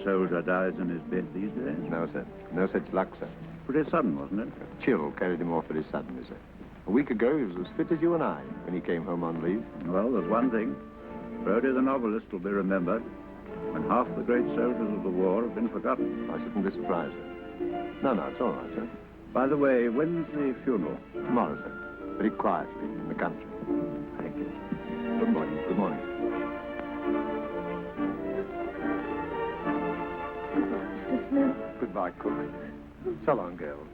soldier dies in his bed these days? No, sir. No such luck, sir. Pretty sudden, wasn't it? A chill carried him off very suddenly, sir. A week ago, he was as fit as you and I when he came home on leave. Well, there's one thing. Brody the novelist will be remembered when half the great soldiers of the war have been forgotten. I shouldn't be surprised, sir. No, it's all right, sir. By the way, when's the funeral? Tomorrow, sir. Very quietly in the country. Thank you. Good morning. Good morning. Goodbye, Cook. So long, girls.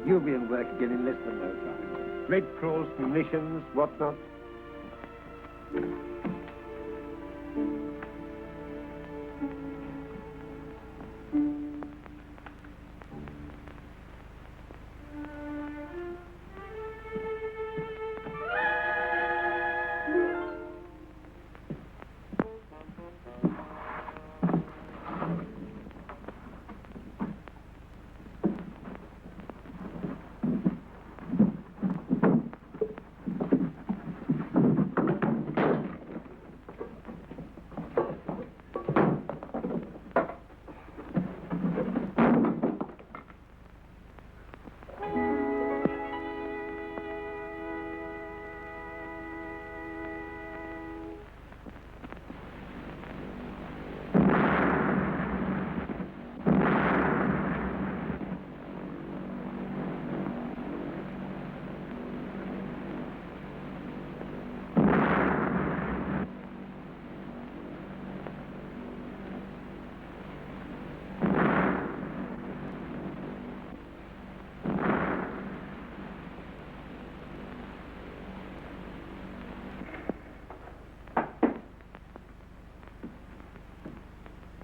You'll be in work again in less than no time. Red Cross, munitions, whatnot.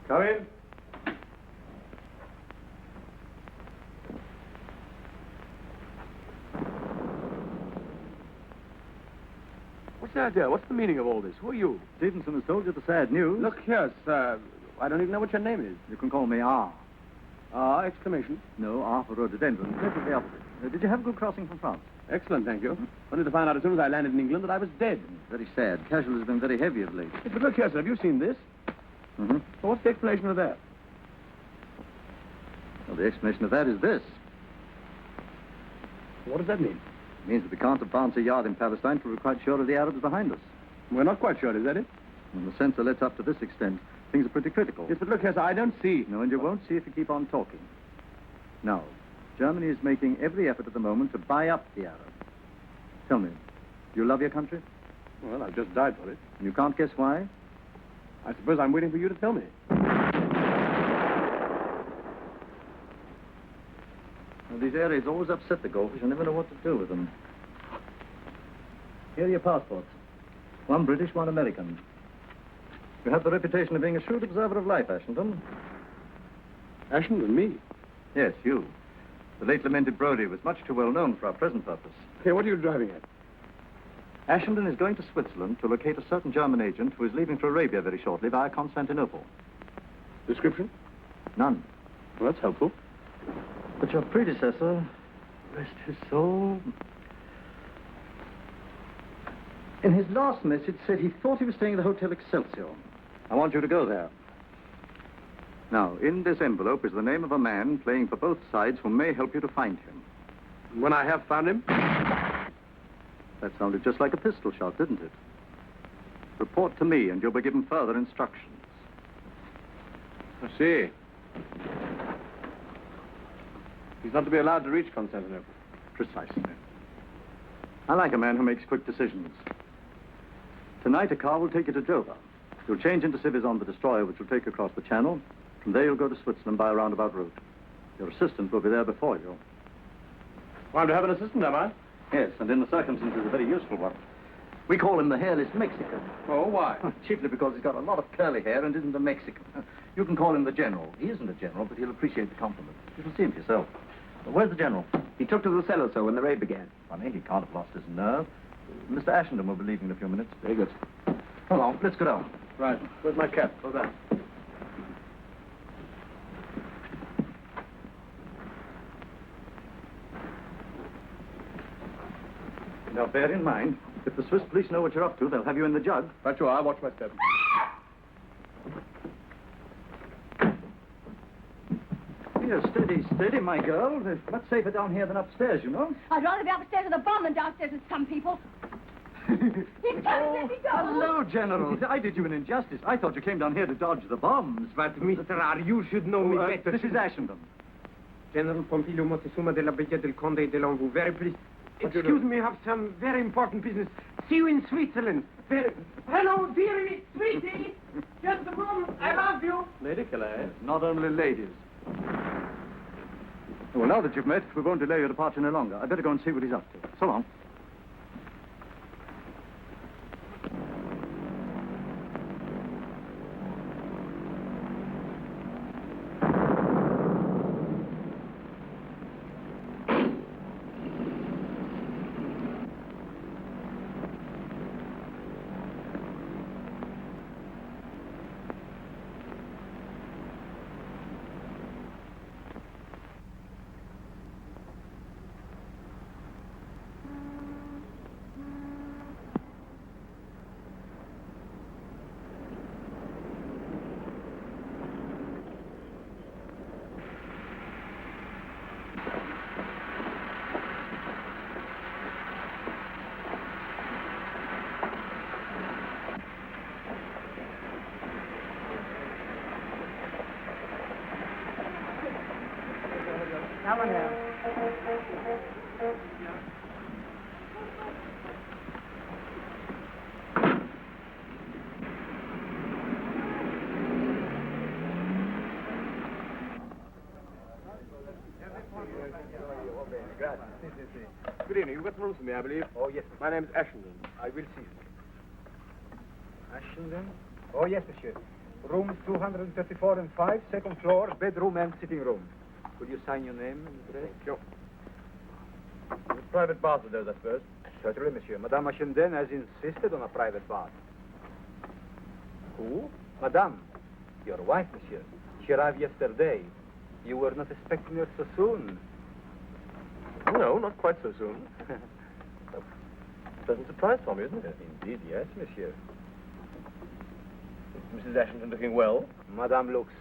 Come in. What's the idea? What's the meaning of all this? Who are you? Stevenson has told you the sad news. Look here, sir. I don't even know what your name is. You can call me R. Exclamation. No, R for rhododendron. Definitely Alfred. Did you have a good crossing from France? Excellent, thank you. Only to find out as soon as I landed in England that I was dead. Very sad. Casualties have been very heavy of late. Yes, but look here, sir. Have you seen this? Mm-hmm. Well, what's the explanation of that? Well, the explanation of that is this. What does that mean? It means that we can't advance a yard in Palestine till we're quite sure of the Arabs behind us. We're not quite sure, is that it? When the censor lets up to this extent, things are pretty critical. Yes, but look here, sir. I don't see. No, and you won't see if you keep on talking. Now, Germany is making every effort at the moment to buy up the Arabs. Tell me, do you love your country? Well, I've just died for it. And you can't guess why? I suppose I'm waiting for you to tell me. Well, these areas always upset the golfers. You never know what to do with them. Here are your passports. One British, one American. You have the reputation of being a shrewd observer of life, Ashington. Ashton and me? Yes, you. The late lamented Brodie was much too well known for our present purpose. Okay, what are you driving at? Ashington is going to Switzerland to locate a certain German agent who is leaving for Arabia very shortly via Constantinople. Description? None. Well, that's helpful. But your predecessor, rest his soul, in his last message said he thought he was staying at the Hotel Excelsior. I want you to go there. Now, in this envelope is the name of a man playing for both sides who may help you to find him. When I have found him? That sounded just like a pistol shot, didn't it? Report to me, and you'll be given further instructions. I see. He's not to be allowed to reach Constantinople. Precisely. I like a man who makes quick decisions. Tonight, a car will take you to Dover. You'll change into civvies on the destroyer, which will take you across the channel. From there, you'll go to Switzerland by a roundabout route. Your assistant will be there before you. Well, I'm to have an assistant, am I? Yes, and in the circumstances, a very useful one. We call him the hairless Mexican. Oh, why? Chiefly because he's got a lot of curly hair and isn't a Mexican. You can call him the General. He isn't a general, but he'll appreciate the compliment. You shall see him for yourself. Where's the General? He took to the cellar, sir, when the raid began. Funny, he can't have lost his nerve. Mr. Ashington will be leaving in a few minutes. Very good. Come on, let's go down. Right. Where's my cap? Go down. Now, bear in mind, if the Swiss police know what you're up to, they'll have you in the jug. Right you are. Watch my step. Yes, steady, steady, my girl. It's much safer down here than upstairs, you know. I'd rather be upstairs with a bomb than downstairs with some people. He's trying to let me go. Hello, General. I did you an injustice. I thought you came down here to dodge the bombs. But, Mr. R., you should know me better. This is Ashenden. General Pompilio Montezuma de la Bella del Conde de Longu. Very pleased. Excuse me, I have some very important business. See you in Switzerland. Hello, dearie, sweetie. Just a moment. I love you. Lady Calais. Not only ladies. Well, now that you've met, we won't delay your departure any longer. I'd better go and see what he's up to. So long. Good evening. You've got some rooms for me, I believe. Oh, yes. My name's Ashenden. I will see you. Ashenden? Oh, yes, monsieur. Rooms 234 and 5, second floor, bedroom and sitting room. Will you sign your name and address? Sure. Private bath of those, I suppose. Certainly, monsieur. Madame Ashenden has insisted on a private bath. Who? Madame. Your wife, monsieur. She arrived yesterday. You were not expecting her so soon. No, not quite so soon. Pleasant surprise for me, isn't it? Indeed, yes, monsieur. Is Mrs. Ashenden looking well? Madame looks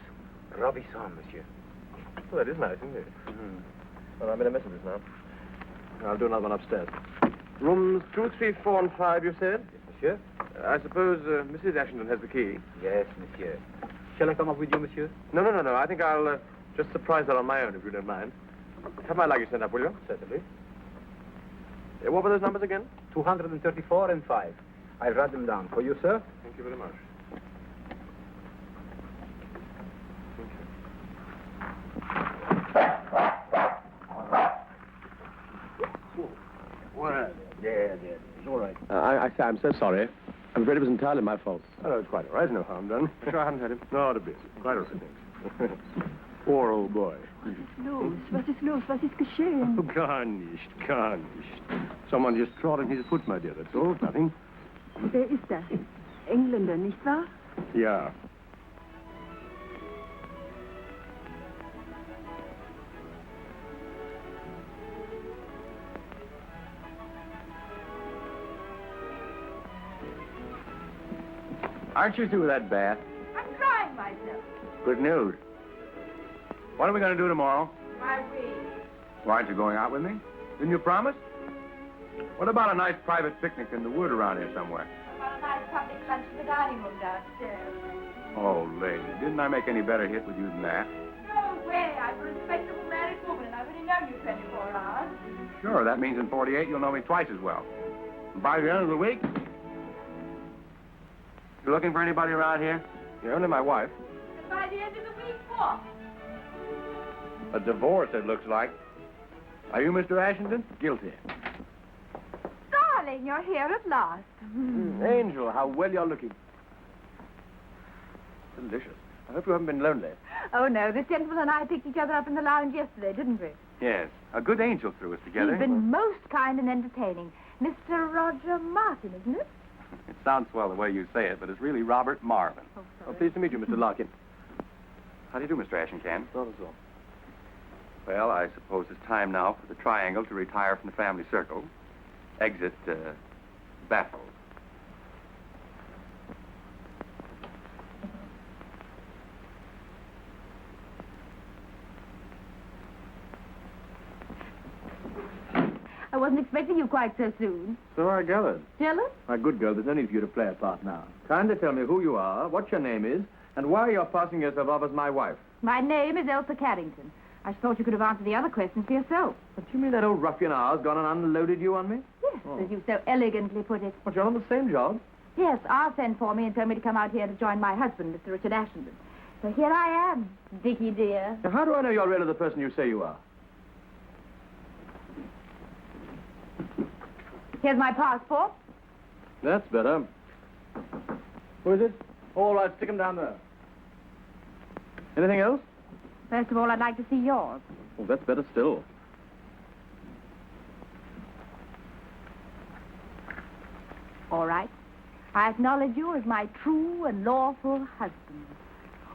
ravissant, monsieur. Well, that is nice, isn't it? Mm-hmm. Well, I made a mess of this now. I'll do another one upstairs. Rooms 2, 3, 4, and 5, you said? Yes, monsieur. I suppose Mrs. Ashenden has the key. Yes, monsieur. Shall I come up with you, monsieur? No. I think I'll just surprise her on my own, if you don't mind. Have my luggage sent up, will you? Certainly. What were those numbers again? 234 and 5. I'll write them down. For you, sir? Thank you very much. Well, yeah. It's all right. I'm so sorry. I'm afraid it was entirely my fault. Oh, it's quite all right. No harm done. Sure, I haven't had him. Not a bit. Quite all right, thanks. Poor old boy. Was ist los? Was ist geschehen? Oh, gar nicht. Someone just trod on his foot, my dear. That's all. Nothing. Wer ist das? Engländer, nicht wahr? Ja. Aren't you through with that bath? I'm trying myself. Good news. What are we going to do tomorrow? My way. Why aren't you going out with me? Didn't you promise? What about a nice private picnic in the wood around here somewhere? About a nice public lunch in the dining room downstairs. Oh, lady, didn't I make any better hit with you than that? No way. I'm a respectable married woman, and I've only known you 24 hours. Sure, that means in 48 you'll know me twice as well. And by the end of the week, you looking for anybody around here? You're only my wife. And by the end of the week, what? A divorce, it looks like. Are you Mr. Ashenden? Guilty. Darling, you're here at last. Angel, how well you're looking. Delicious. I hope you haven't been lonely. Oh, no. This gentleman and I picked each other up in the lounge yesterday, didn't we? Yes. A good angel threw us together. He's been most kind and entertaining. Mr. Roger Martin, isn't it? It sounds swell the way you say it, but it's really Robert Marvin. Oh, sorry. Oh, pleased to meet you, Mr. Larkin. How do you do, Mr. Ashencan? Not at all. Well, I suppose it's time now for the triangle to retire from the family circle. Exit, baffled. wasn't expecting you quite so soon. So I gathered. Jealous? My good girl, there's no need for you to play a part now. Kindly tell me who you are, what your name is, and why you're passing yourself off as my wife. My name is Elsa Carrington. I thought you could have answered the other questions for yourself. But you mean that old ruffian R's gone and unloaded you on me? Yes, as you so elegantly put it. But you're on the same job. Yes, R sent for me and told me to come out here to join my husband, Mr. Richard Ashenden. So here I am, Dickie dear. Now, how do I know you're really the person you say you are? Here's my passport. That's better. Who is it? All right, stick him down there. Anything else? First of all, I'd like to see yours. Oh, that's better still. All right. I acknowledge you as my true and lawful husband.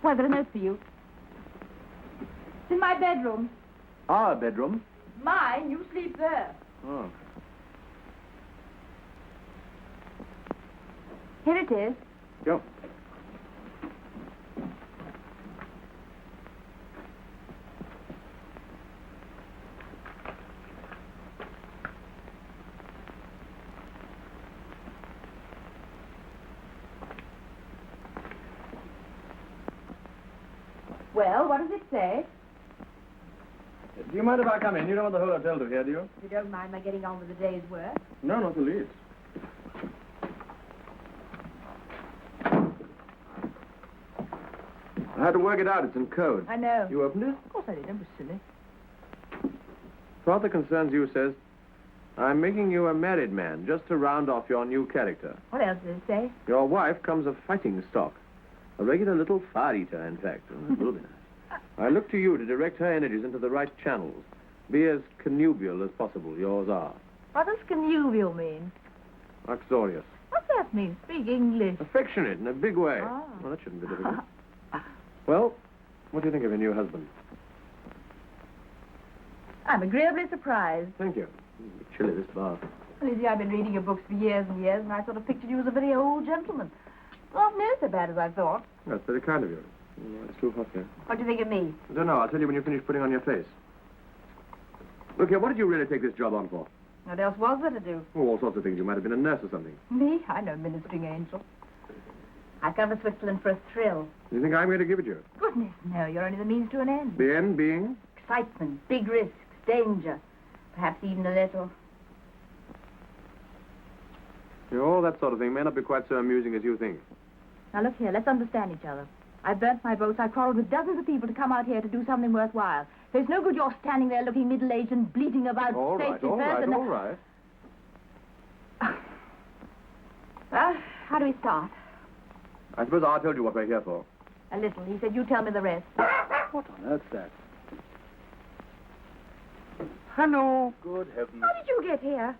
Well, I've got a note for you. It's in my bedroom. Our bedroom? Mine, you sleep there. Oh. Here it is. Go. Well, what does it say? Do you mind if I come in? You don't want the whole hotel to hear, do you? If you don't mind my getting on with the day's work. No, not the least. I had to work it out. It's in code. I know. You opened it? Of course I did. Don't be silly. Part that concerns you says, I'm making you a married man just to round off your new character. What else does it say? Your wife comes of fighting stock. A regular little fire-eater, in fact. It will be nice. I look to you to direct her energies into the right channels. Be as connubial as possible. Yours are. What does connubial mean? Uxorious. What's that mean? Speak English. Affectionate in a big way. Ah. Well, that shouldn't be difficult. Well, what do you think of your new husband? I'm agreeably surprised. Thank you. It's a bit chilly, this bath. Well, you see, I've been reading your books for years and years, and I sort of pictured you as a very old gentleman. Not near so bad as I thought. That's very kind of you. It's too hot here. What do you think of me? I don't know. I'll tell you when you finish putting on your face. Look here, what did you really take this job on for? What else was there to do? Oh, all sorts of things. You might have been a nurse or something. Me? I'm no ministering angel. I've come to Switzerland for a thrill. You think I'm going to give it you? Goodness, no, you're only the means to an end. The end being? Excitement, big risks, danger, perhaps even a little. You know, all that sort of thing may not be quite so amusing as you think. Now, look here, let's understand each other. I burnt my boats, I quarreled with dozens of people to come out here to do something worthwhile. There's no good you're standing there looking middle-aged and bleating about All right, safety all first right, and... all right. Well, how do we start? I suppose I told you what we're here for. A little. He said, you tell me the rest. What on earth's that? Hello, Good heavens. How did you get here?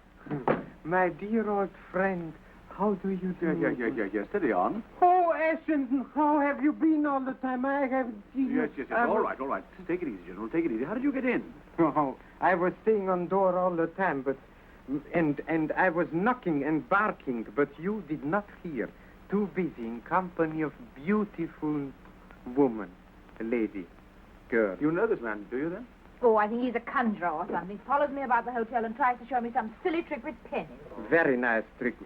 my dear old friend. How do you do? Yeah. Steady on. Oh, Ashenden, how have you been all the time? I haven't seen you. Yes. All right. Take it easy, General. Take it easy. How did you get in? Oh, I was staying on door all the time, but... And I was knocking and barking, but you did not hear. Too busy in company of beautiful woman, lady, girl. You know this man, do you then? Oh, I think he's a conjurer or something. Follows me about the hotel and tries to show me some silly trick with pennies. Very nice trick.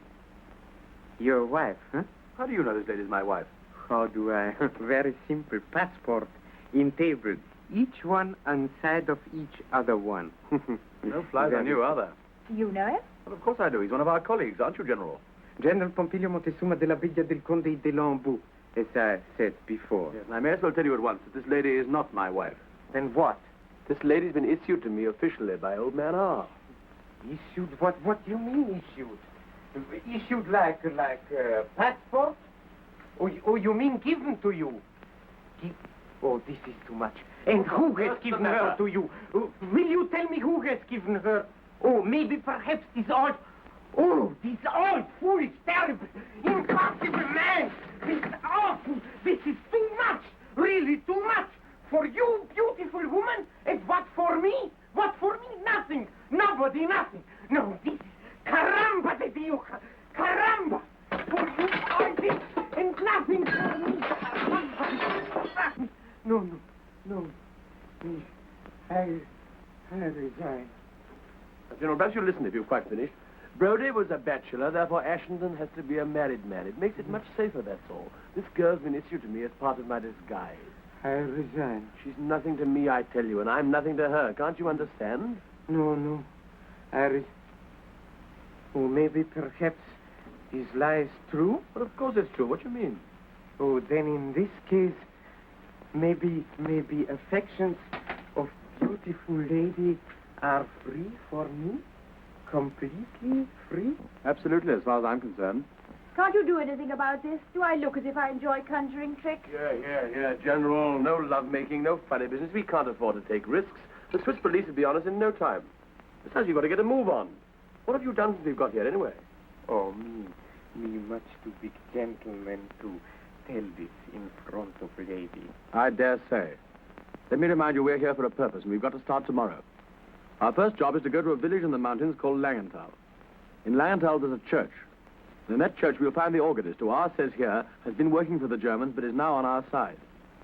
Your wife, huh? How do you know this lady's my wife? How do I? Very simple. Passport in table. Each one on side of each other one. No flies on you, are there? You know him? Well, of course I do. He's one of our colleagues, aren't you, General? General Pompilio Montezuma de la Villa del Conde de Lambeau, as I said before. Yes, and I may as well tell you at once that this lady is not my wife. Then what? This lady's been issued to me officially by old man R. Issued? What do you mean issued? Issued like passport? Or you mean given to you? Oh, this is too much. And who has given her to you? Will you tell me who has given her? Oh, maybe perhaps this old foolish, terrible, impossible man. This awful, this is too much, really too much. For you, beautiful woman, and what for me? What for me? Nothing. Nobody, nothing. No, this is caramba de Dios, caramba. For you, all this, and nothing for me. No. I resign. General, perhaps you'll listen if you've quite finished. Brodie was a bachelor, therefore Ashenden has to be a married man. It makes it much safer, that's all. This girl's been issued to me as part of my disguise. I resign. She's nothing to me, I tell you, and I'm nothing to her. Can't you understand? No. Oh, maybe, perhaps, his lie is true? Well, of course it's true. What do you mean? Oh, then in this case, maybe affections of beautiful lady are free for me? Completely free? Absolutely, as far as I'm concerned. Can't you do anything about this? Do I look as if I enjoy conjuring tricks? Yeah, General. No lovemaking, no funny business. We can't afford to take risks. The Swiss police would be on us in no time. Besides, you've got to get a move on. What have you done since we've got here, anyway? Oh, me much too big gentleman to tell this in front of lady. I dare say. Let me remind you, we're here for a purpose, and we've got to start tomorrow. Our first job is to go to a village in the mountains called Langenthal. In Langenthal, there's a church. And in that church, we'll find the organist, who ours says here has been working for the Germans, but is now on our side.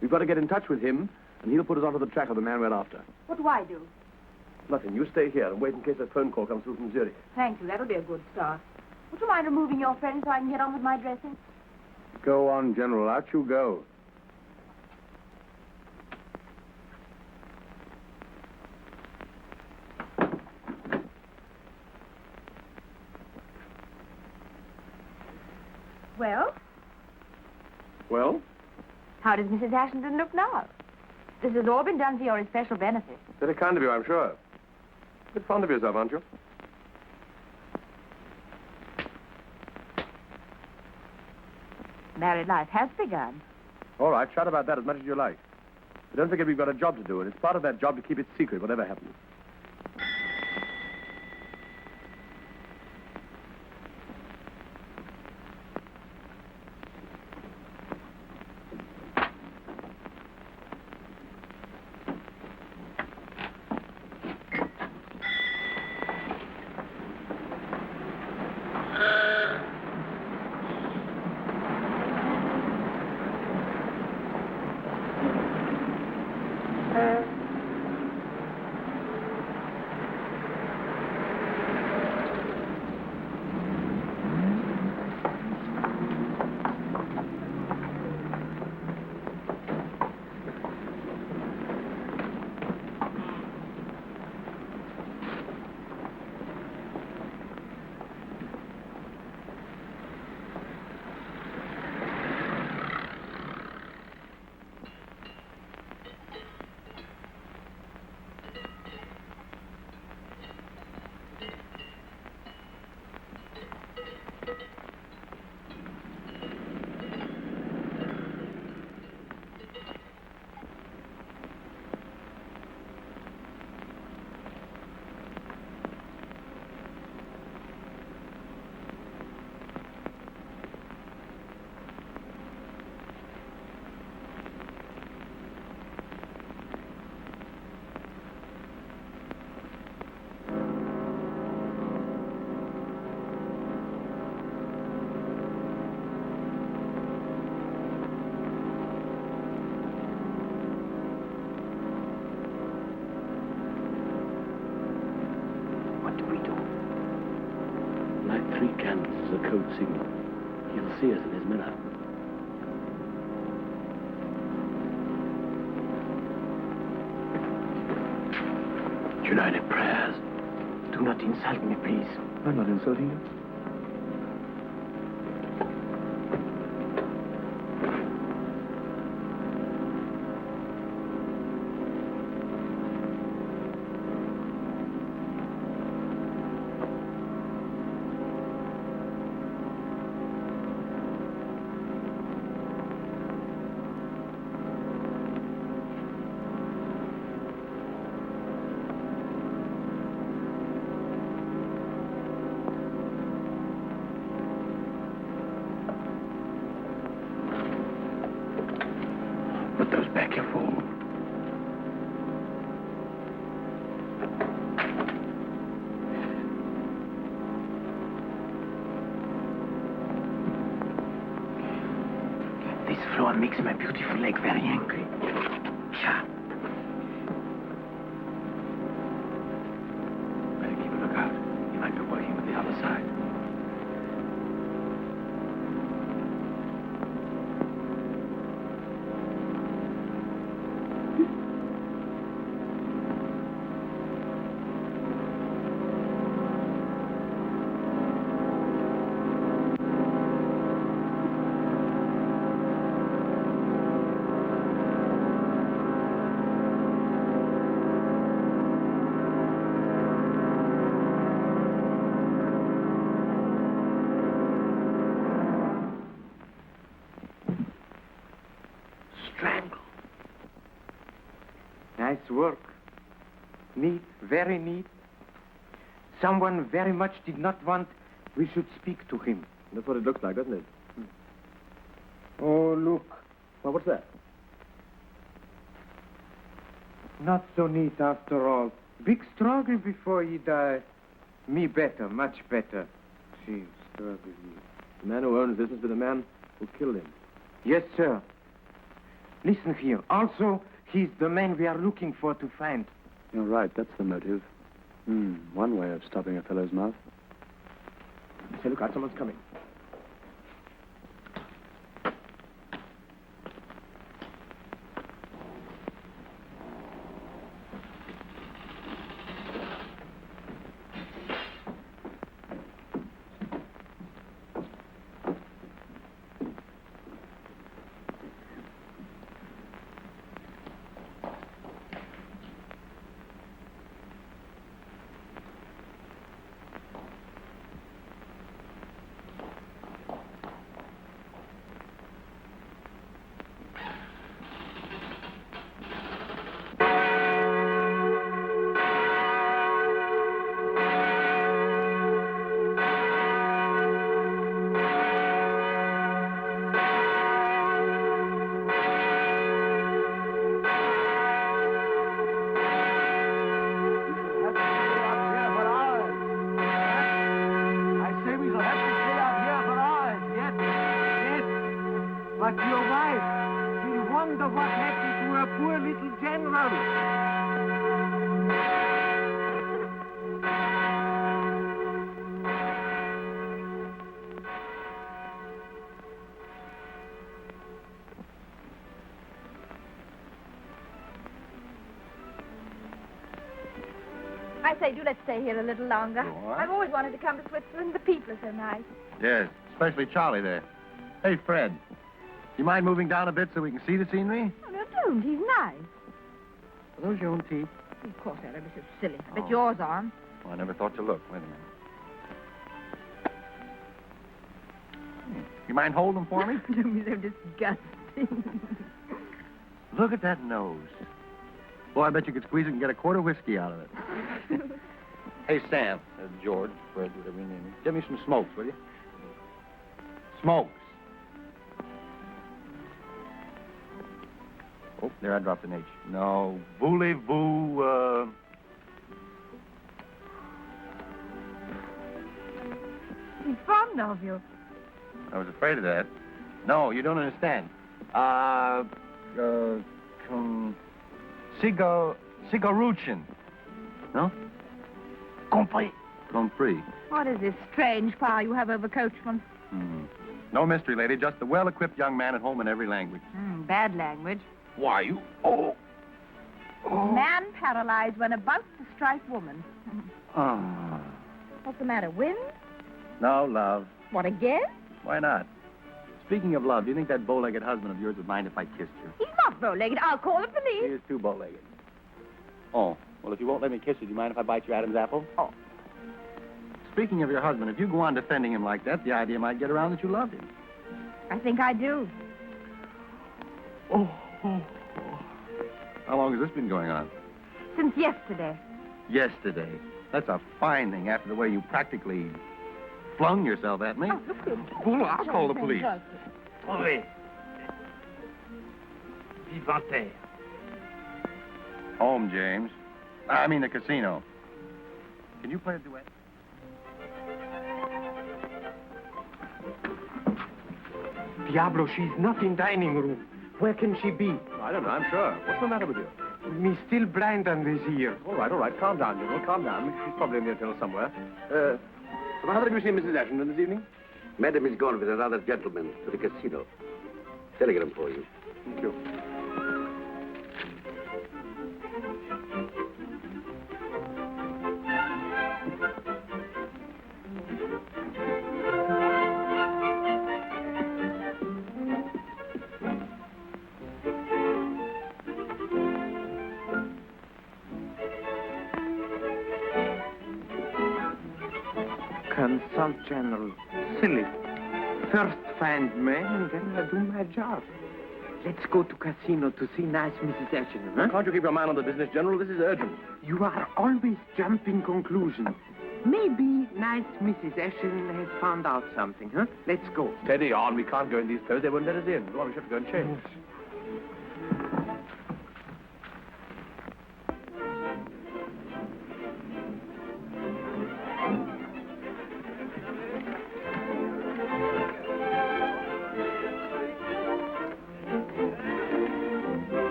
We've got to get in touch with him, and he'll put us onto the track of the man we're after. What do I do? Nothing. You stay here and wait in case a phone call comes through from Zurich. Thank you. That'll be a good start. Would you mind removing your friend so I can get on with my dressing? Go on, General. Out you go. Well, Well? how does Mrs. Ashenden look now? This has all been done for your especial benefit. Very kind of you, I'm sure. A bit fond of yourself, aren't you? Married life has begun. All right, shout about that as much as you like. But don't forget we've got a job to do, and it's part of that job to keep it secret, whatever happens. Candles as a code signal. He'll see us in his mirror. United prayers. Do not insult me, please. I'm not insulting you. Put those back, you fool. This floor makes my beautiful leg very angry. Sure. Better keep a lookout. Nice work. Neat, very neat. Someone very much did not want we should speak to him. That's what it looks like, doesn't it? Oh, look. Well, what's that? Not so neat after all. Big struggle before he died. Me better, much better. She struggled. The man who owns this must be the man who killed him. Yes, sir. Listen here. Also, he's the man we are looking for to find. You're right, that's the motive. One way of stopping a fellow's mouth. Say, look out, someone's coming. But your wife, she'll wonder what happened to her poor little general. I say, do let's stay here a little longer. I've always wanted to come to Switzerland. The people are so nice. Yes, especially Charlie there. Hey, Fred, you mind moving down a bit so we can see the scenery? Oh, no, don't. He's nice. Are those your own teeth? Of course, they're ever so silly. I bet yours aren't. Oh, I never thought to look. Wait a minute. You mind holding them for me? Don't be so disgusting. Look at that nose. Boy, I bet you could squeeze it and get a quart of whiskey out of it. Hey, Sam, George, Fred, whatever your name is. Give me some smokes, will you? Smokes. Oh, there, I dropped an H. No, voulez-vous, He's fond of you. I was afraid of that. No, you don't understand. Cigaruchin. No? Compris. Compris. What is this strange power you have over coachmen? No mystery, lady. Just a well-equipped young man at home in every language. Bad language. Why, you... Oh. Man paralyzed when about to strike woman. Ah. What's the matter, wind? No, love. What, again? Why not? Speaking of love, do you think that bow-legged husband of yours would mind if I kissed you? He's not bow-legged. I'll call the He police. is too bow-legged. Oh, well, if you won't let me kiss you, do you mind if I bite your Adam's apple? Oh. Speaking of your husband, if you go on defending him like that, the idea might get around that you loved him. I think I do. Oh. How long has this been going on? Since yesterday. Yesterday. That's a fine thing after the way you practically flung yourself at me. Oh, look here. Well, I'll call the police. Trouvez. Vivante. Home, James. I mean the casino. Can you play a duet? Diablo, she's not in dining room. Where can she be? I don't know, I'm sure. What's the matter with you? Me still blind on this ear. All right. Calm down, General. Calm down. She's probably in the hotel somewhere. How have you seen Mrs. Ashington this evening? Madam is gone with another gentleman to the casino. Telegram for you. Thank you. Consult General. Silly. First find man, and then I do my job. Let's go to casino to see nice Mrs. Ashingham, huh? Can't you keep your mind on the business, General? This is urgent. You are always jumping conclusions. Maybe nice Mrs. Ashingham has found out something, huh? Let's go. Steady on. We can't go in these clothes. They won't let us in. Well, we should have to go and change.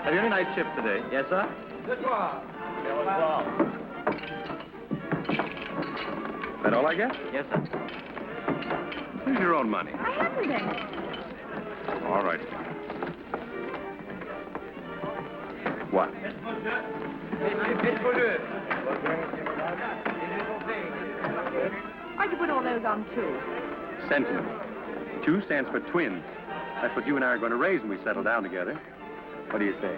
Have you any night shift today? Yes, sir? Is that all I get? Yes, sir. Here's your own money. I haven't any. All right. What? Why'd you put all those on two? Sentiment. 2 stands for twins. That's what you and I are going to raise when we settle down together. What do you say?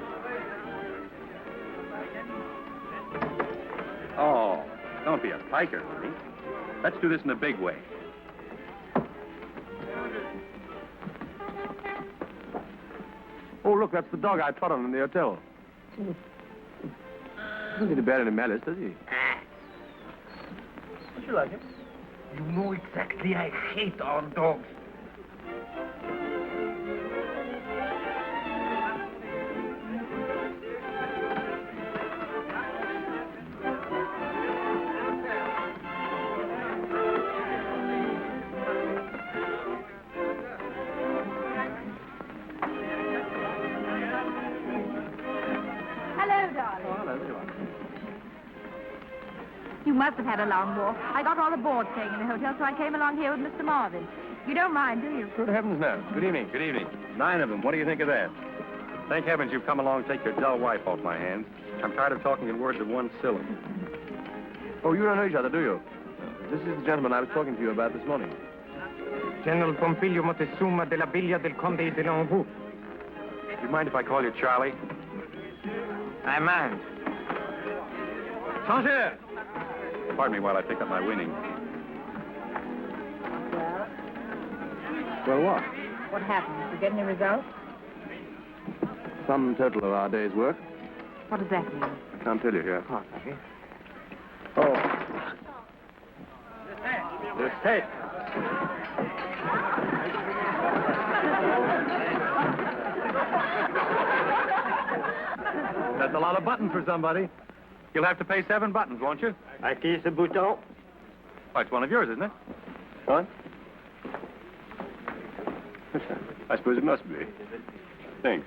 Oh, don't be a piker, honey. Let's do this in a big way. Oh, look, that's the dog I trod on in the hotel. Doesn't seem to bear any malice, does he? Don't you like him? You know exactly I hate our dogs. Hello, darling. Oh, hello, there you are. You must have had a long walk. I got all aboard staying in the hotel, so I came along here with Mr. Marvin. You don't mind, do you? Good heavens, no. Good evening. Good evening. 9 of them. What do you think of that? Thank heavens you've come along to take your dull wife off my hands. I'm tired of talking in words of one syllable. Oh, you don't know each other, do you? This is the gentleman I was talking to you about this morning. General Pompilio Montezuma della Biglia del Conde de l'Anjou. Do you mind if I call you Charlie? I mind. Changer! Pardon me while I pick up my winnings. Well, what? What happened? Did you get any results? Sum total of our day's work. What does that mean? I can't tell you here. Oh. This tape. That's a lot of buttons for somebody. You'll have to pay 7 buttons, won't you? À qui ce bouton? Oh, it's one of yours, isn't it? What? I suppose it must be. Thanks.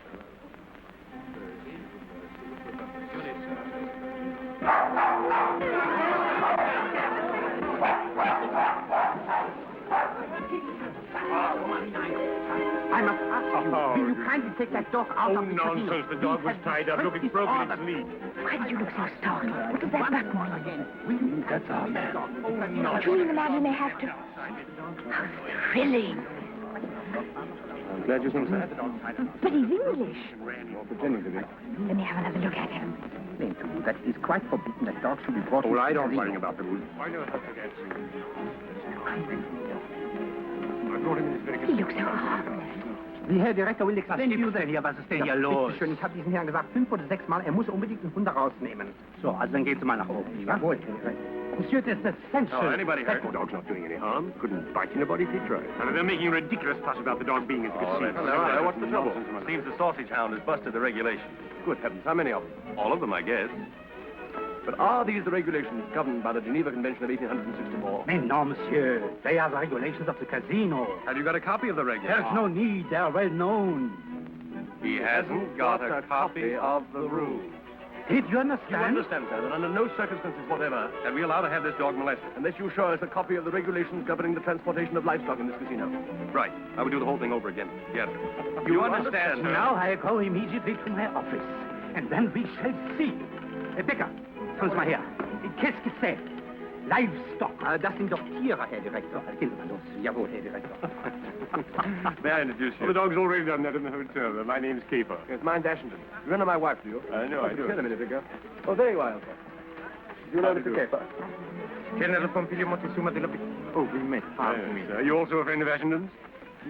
I must ask you, will you kindly take that dog out of the nonsense. casino? The dog was tied up, looking broken its lead. Why did you look so startled? What was that button again? That's our man. What do you mean the man who may have to? How thrilling. I'm glad you think so. But he's English. Well, pretending to be. Let me have another look at him. Explain to you that it is quite forbidden that dogs should be brought Well, I into don't the worry casino. about the rules. I know how to get He looks so harmless. Die Herr Direktor will explain to you that... hier? Was ist denn hier Ja, los? bitte schön, ich habe diesen Herrn gesagt, 5 oder 6 Mal, er muss unbedingt den Hund rausnehmen. So, also dann geht's mal nach oben. Ja? Jawohl, Herr Direktor. Monsieur, it is essential. Oh, anybody hurt? The dog's not doing any harm. Couldn't bite anybody if he tried. And they're making a ridiculous fuss about the dog being in the casino. What's the trouble? Seems the sausage hound has busted the regulations. Good heavens, how many of them? All of them, I guess. But are these the regulations governed by the Geneva Convention of 1864? Mais non, monsieur. They are the regulations of the casino. Have you got a copy of the regulations? There's no need. They are well known. He hasn't got a copy of the rules. Did you You understand? understand, sir, that under no circumstances whatever, Can we allow to have this dog molested? unless you show us a copy of the regulations governing the transportation of livestock in this casino. Right. I would do the whole thing over again. Yes. You understand, sir? Now I go immediately to my office. And then we shall see. Becker, komm mal her. Qu'est-ce que c'est? Livestock. Das sind doch Tiere, Herr Direktor. Gehen Sie mal los. Jawohl, Herr Direktor. May I introduce you? Well, the dog's already done that in the hotel. My name's Caper. Yes, mine's Ashington. You remember my wife, do you? I know, I do. Said a minute ago. Oh, there you are, Alfred. Do you know Mr. Caper? General Pompilio Montezuma de la... Oh, we met. Pardon me. Are you also a friend of Ashington's?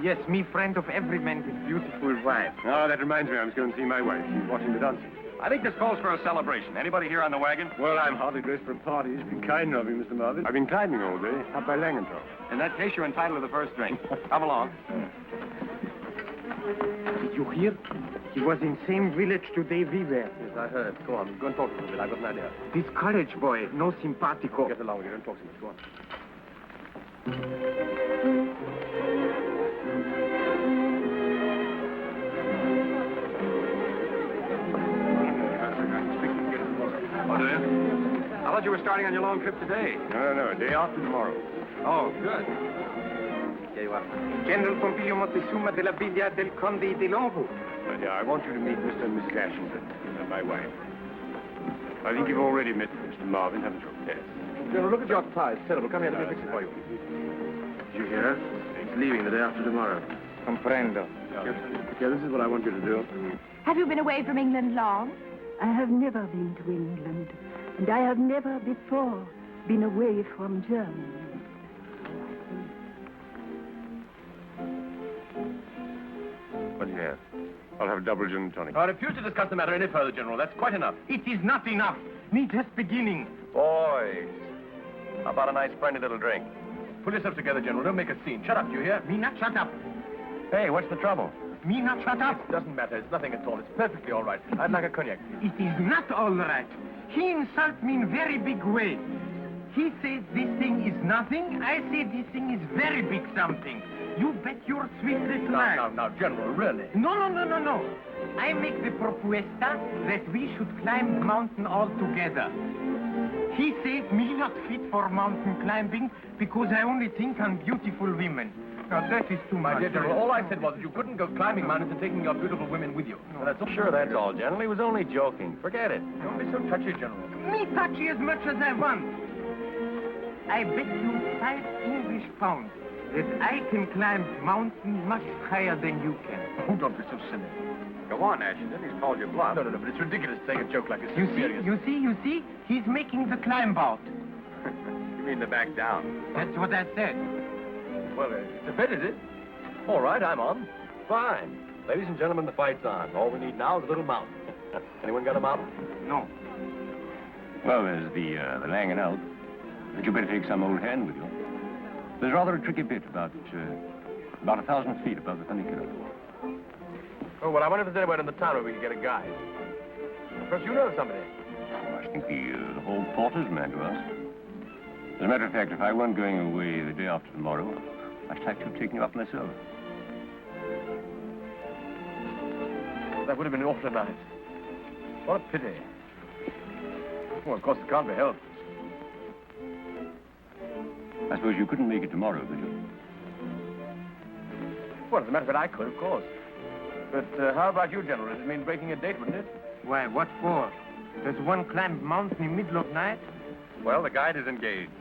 Yes, me friend of every man with beautiful wife. Oh, that reminds me, I must go and see my wife. She's watching the dancing. I think this calls for a celebration. Anybody here on the wagon? Well, I'm hardly dressed for a party. It's been kind of you, Mr. Marvin. I've been climbing all day, up by Langenthal. In that case, you're entitled to the first drink. Come along. Did you hear? He was in same village today we were. Yes, I heard. Go on, go and talk to him a bit. I've got an idea. This college boy, no simpatico. Get along with you. Don't talk so much. Go on. Oh, do you? I thought you were starting on your long trip today. No. Day after tomorrow. Oh, good. Here you are. General Pompilio Montezuma de la Villa del Conde de Longo. Yeah, I want you to meet Mr. and Mrs. Ashington and my wife. I think you've already met Mr. Marvin, haven't you? Yes. General, look at your tie. It's terrible. Come here, let me fix it for you. Did you hear? He's leaving the day after tomorrow. Comprendo. Yeah, this is what I want you to do. Have you been away from England long? I have never been to England, and I have never before been away from Germany. What do you have? I'll have a double gin and tonic. I refuse to discuss the matter any further, General. That's quite enough. It is not enough. Me just beginning. Boys, how about a nice friendly little drink? Pull yourself together, General. Don't make a scene. Shut up, do you hear? Me not shut up. Hey, what's the trouble? Me not shut up. It doesn't matter. It's nothing at all. It's perfectly all right. I'd like a cognac. It is not all right. He insult me in very big way. He says this thing is nothing. I say this thing is very big something. You bet your sweet little life. Now, General, really? No. I make the propuesta that we should climb the mountain all together. He says me not fit for mountain climbing because I only think on beautiful women. Now, that is too much. My dear General, all I said was that you couldn't go climbing mountains and taking your beautiful women with you. No, that's sure, that's all, General. He was only joking. Forget it. Don't be so touchy, General. Me touchy as much as I want. I bet you 5 English pounds that I can climb mountains much higher than you can. Oh, don't be so silly. Go on, Ashington. He's called you bluff. No, but it's ridiculous to take a joke like this. You see? He's making the climb out. You mean to back down? That's what I said. Well, it's a bet, is it? All right, I'm on. Fine. Ladies and gentlemen, the fight's on. All we need now is a little mountain. Anyone got a mountain? No. Well, there's the Langen Alp. But you better take some old hand with you. There's rather a tricky bit about 1,000 feet above the funicular. Oh, well, I wonder if there's anyone in the town where we can get a guide. Perhaps you know somebody. Oh, I think the hall porter's man to ask. As a matter of fact, if I weren't going away the day after tomorrow, I should have to have taken you up myself. That would have been awfully nice. What a pity. Well, of course, it can't be helped. I suppose you couldn't make it tomorrow, could you? Well, as a matter of fact, I could, of course. But how about you, General? It'd mean breaking a date, wouldn't it? Why, what for? Does one climb mountain in the middle of night? Well, the guide is engaged.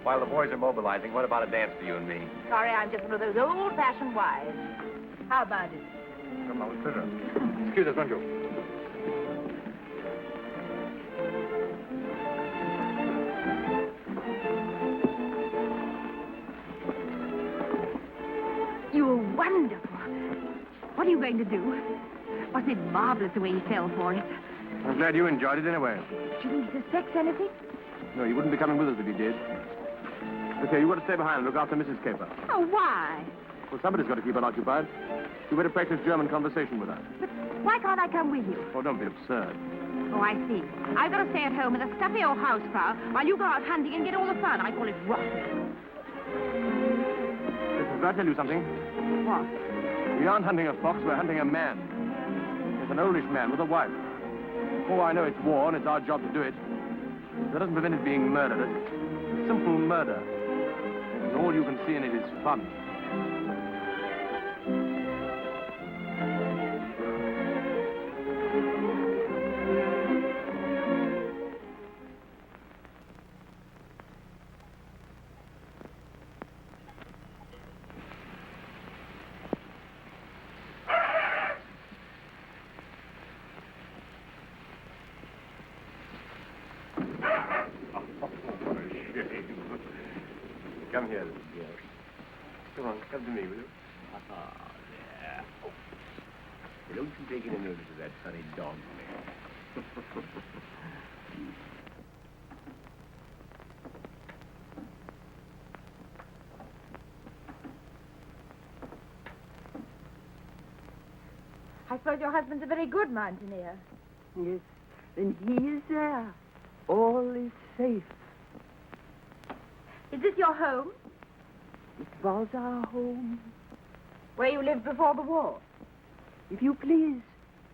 While the boys are mobilizing, what about a dance for you and me? Sorry, I'm just one of those old-fashioned wives. How about it? Come on, with pleasure. Excuse us, won't you? You were wonderful. What are you going to do? Wasn't it marvelous the way he fell for it? I'm glad you enjoyed it anyway. Didn't he suspect anything? No, you wouldn't be coming with us if you did. Okay, you got to stay behind and look after Mrs. Caper. Oh, why? Well, somebody's got to keep her occupied. You better practice German conversation with her. But why can't I come with you? Oh, don't be absurd. Oh, I see. I've got to stay at home with a stuffy old housefrau while you go out hunting and get all the fun. I call it rot. Listen, can I tell you something? What? We aren't hunting a fox, we're hunting a man. It's an oldish man with a wife. Oh, I know it's war and it's our job to do it. That doesn't prevent it being murder. It's simple murder. And all you can see in it is fun. Come here, little girl. Come on, come to me, will you? Ah, there. Oh. Don't you take any notice of that funny dog there. I suppose your husband's a very good mountaineer. Yes, when he is there, all is safe. Is this your home? It was our home. Where you lived before the war? If you please,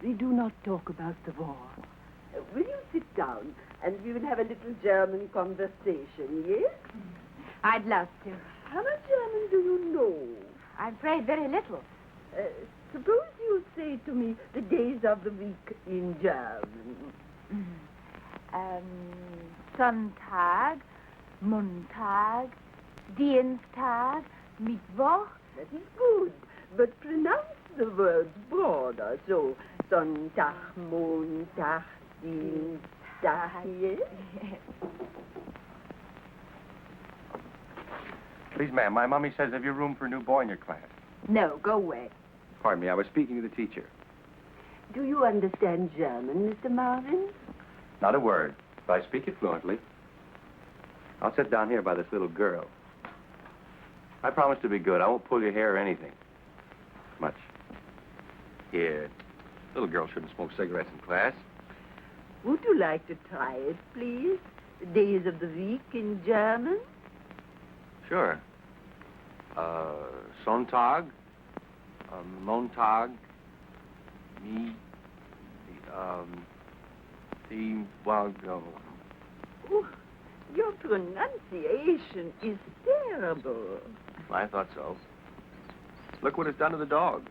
we do not talk about the war. Will you sit down and we will have a little German conversation, yes? I'd love to. How much German do you know? I'm afraid very little. Suppose you say to me the days of the week in German. Sonntag, Montag, Dienstag, Mittwoch. That is good, but pronounce the words broader, so Sonntag, Montag, Dienstag, yes? Please, ma'am, my mommy says have you room for a new boy in your class? No, go away. Pardon me, I was speaking to the teacher. Do you understand German, Mr. Marvin? Not a word, but I speak it fluently. I'll sit down here by this little girl. I promise to be good. I won't pull your hair or anything. Much. Here. Little girl shouldn't smoke cigarettes in class. Would you like to try it, please? The days of the week in German? Sure. Sonntag, Montag, Oh, your pronunciation is terrible. I thought so. Look what it's done to the dog.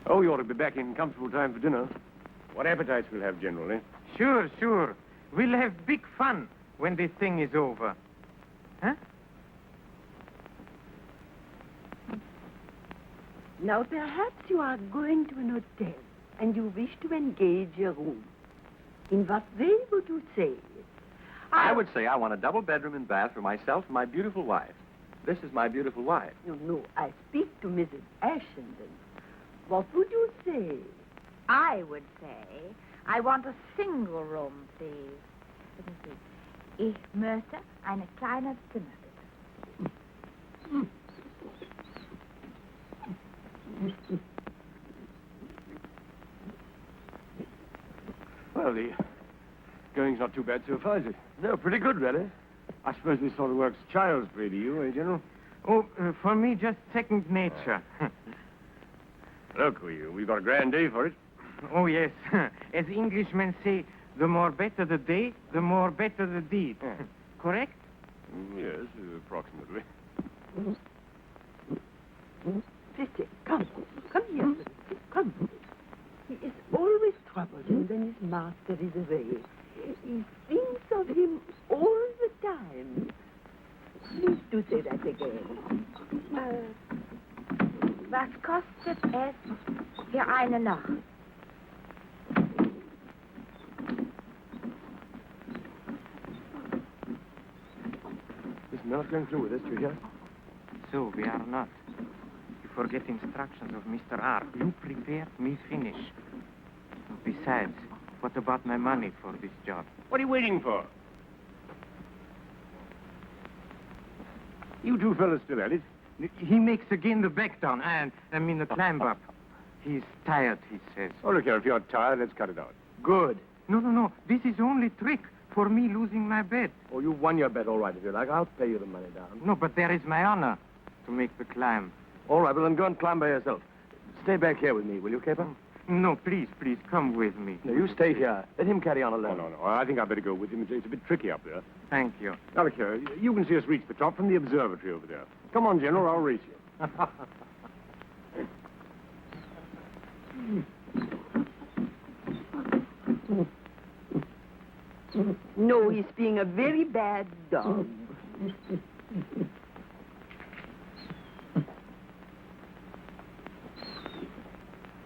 Oh, you ought to be back in comfortable time for dinner. What appetites we'll have generally. Sure, sure. We'll have big fun when this thing is over. Huh? Now, perhaps you are going to an hotel and you wish to engage a room. In what way would you say it? I would say I want a double bedroom and bath for myself and my beautiful wife. This is my beautiful wife. No, I speak to Mrs. Ashenden. What would you say? I would say, I want a single room, please. Let me see. Ich möchte eine kleine Zimmer, bitte. Well, the going's not too bad so far, is it? No, pretty good, really. I suppose this sort of work's child's play to you, eh, General? Oh, for me, just second nature. Look, we've got a grand day for it. Oh, yes. As Englishmen say, the more better the day, the more better the deed. Correct? Yes, approximately. Pretty, come here. Come. He is always troublesome when his master is away. He thinks of him all the time. Please do say that again. Was kostet es für eine Nacht? Listen, we're not going through with this, do you hear? So, we are not. You forget instructions of Mr. R. You prepare, me finish. Besides, what about my money for this job? What are you waiting for? You two fellas still at it? He makes again the back down, and I mean the climb up. He's tired, he says. Oh, look here, if you're tired, let's cut it out. Good. No. This is only trick for me losing my bet. Oh, you've won your bet, all right, if you like. I'll pay you the money down. No, but there is my honor to make the climb. All right, well, then go and climb by yourself. Stay back here with me, will you, Caper? No, please, come with me. No, you stay here. Let him carry on alone. No. I think I'd better go with him. It's a bit tricky up there. Thank you. Now, look here. You can see us reach the top from the observatory over there. Come on, General. I'll race you. No, he's being a very bad dog.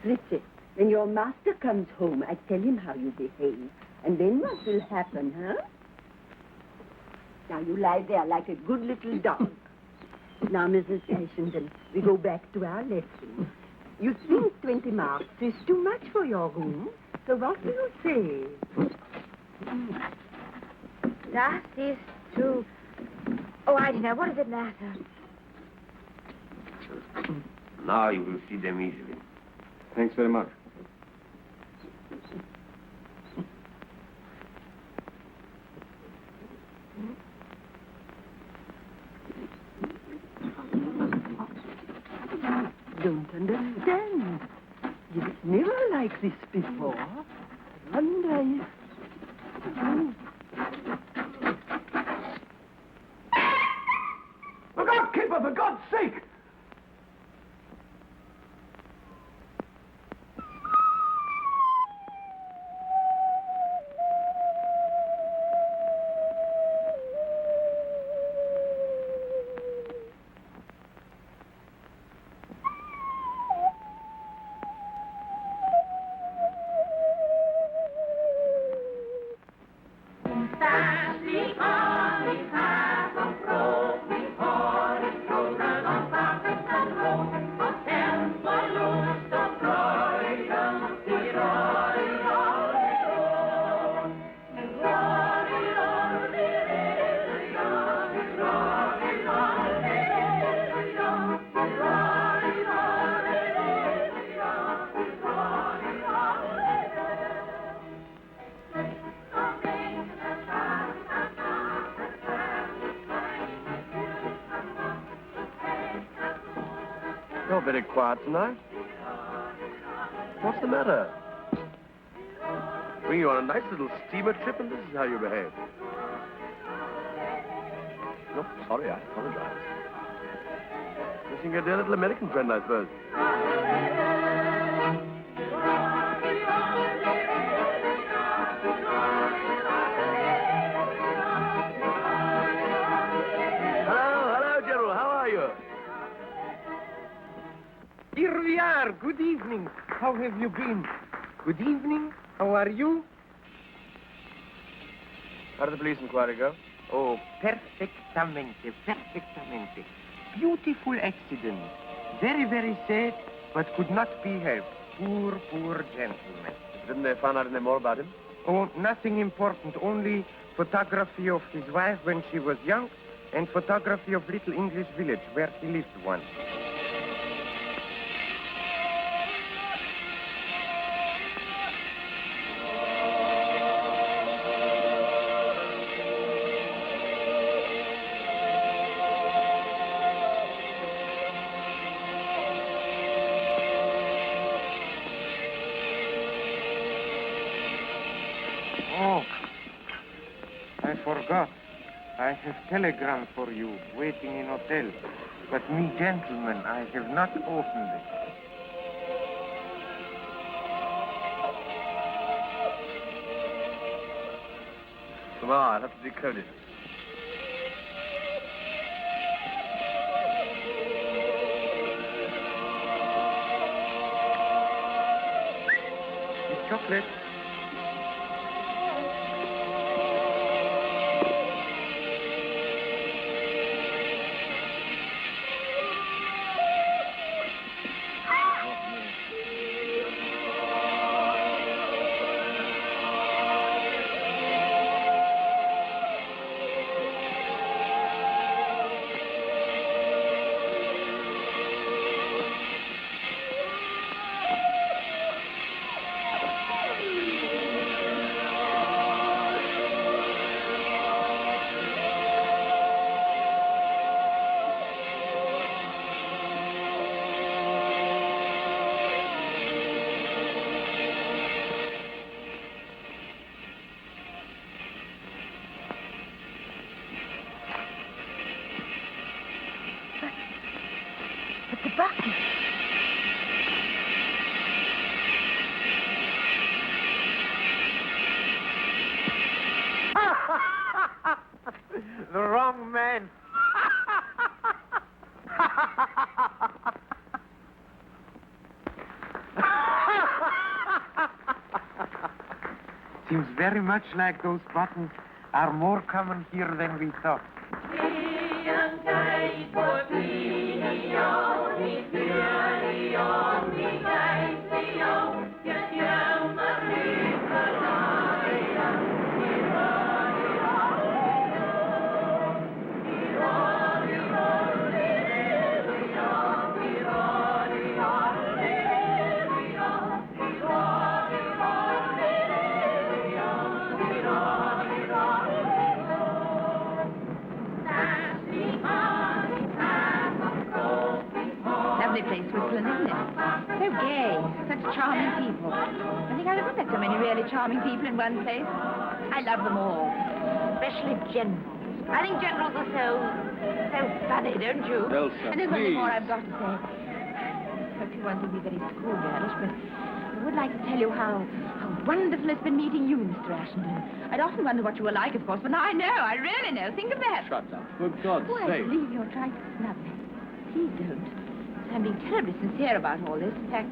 Fritzi, When your master comes home, I tell him how you behave. And then what will happen, huh? Now you lie there like a good little dog. Now, Mrs. Ashenden, we go back to our lesson. You think 20 marks is too much for your room, so what do you say? That is too... Oh, I don't know. What does it matter? Now you will see them easily. Thanks very much. Don't understand. You was never like this before. I wonder if... Look out, keeper, for God's sake! You're very quiet tonight. What's the matter? Bring you on a nice little steamer trip, and this is how you behave. No, sorry, I apologize. Missing your dear little American friend, I suppose. Hello, General. How are you? Here we are. Good evening. How have you been? Good evening. How are you? How did the police inquiry go? Oh, perfectamente, perfectamente. Beautiful accident. Very, very sad, but could not be helped. Poor, poor gentleman. Didn't they find out any more about him? Oh, nothing important. Only photography of his wife when she was young and photography of little English village where he lived once. Oh, I forgot. I have telegram for you waiting in hotel. But me, gentlemen, I have not opened it. Tomorrow, I'll have to decode it. It's chocolate. But the button. The wrong man. seems very much like those buttons are more common here than we thought. Lovely place, Switzerland, isn't it? So gay, such charming people. I think I've never met so many really charming people in one place. I love them all, especially generals. I think generals are so funny, don't you? Elsa, and there's one thing please. more I've got to say. I hope you won't think me very schoolgirlish, but I would like to tell you how wonderful it's been meeting you, Mr. Ashenden. I'd often wondered what you were like, of course, but now I know. I really know. Think of that. Shut up. For God's Oh, I sake. believe you're trying to snub me. Please don't. I'm being terribly sincere about all this. In fact,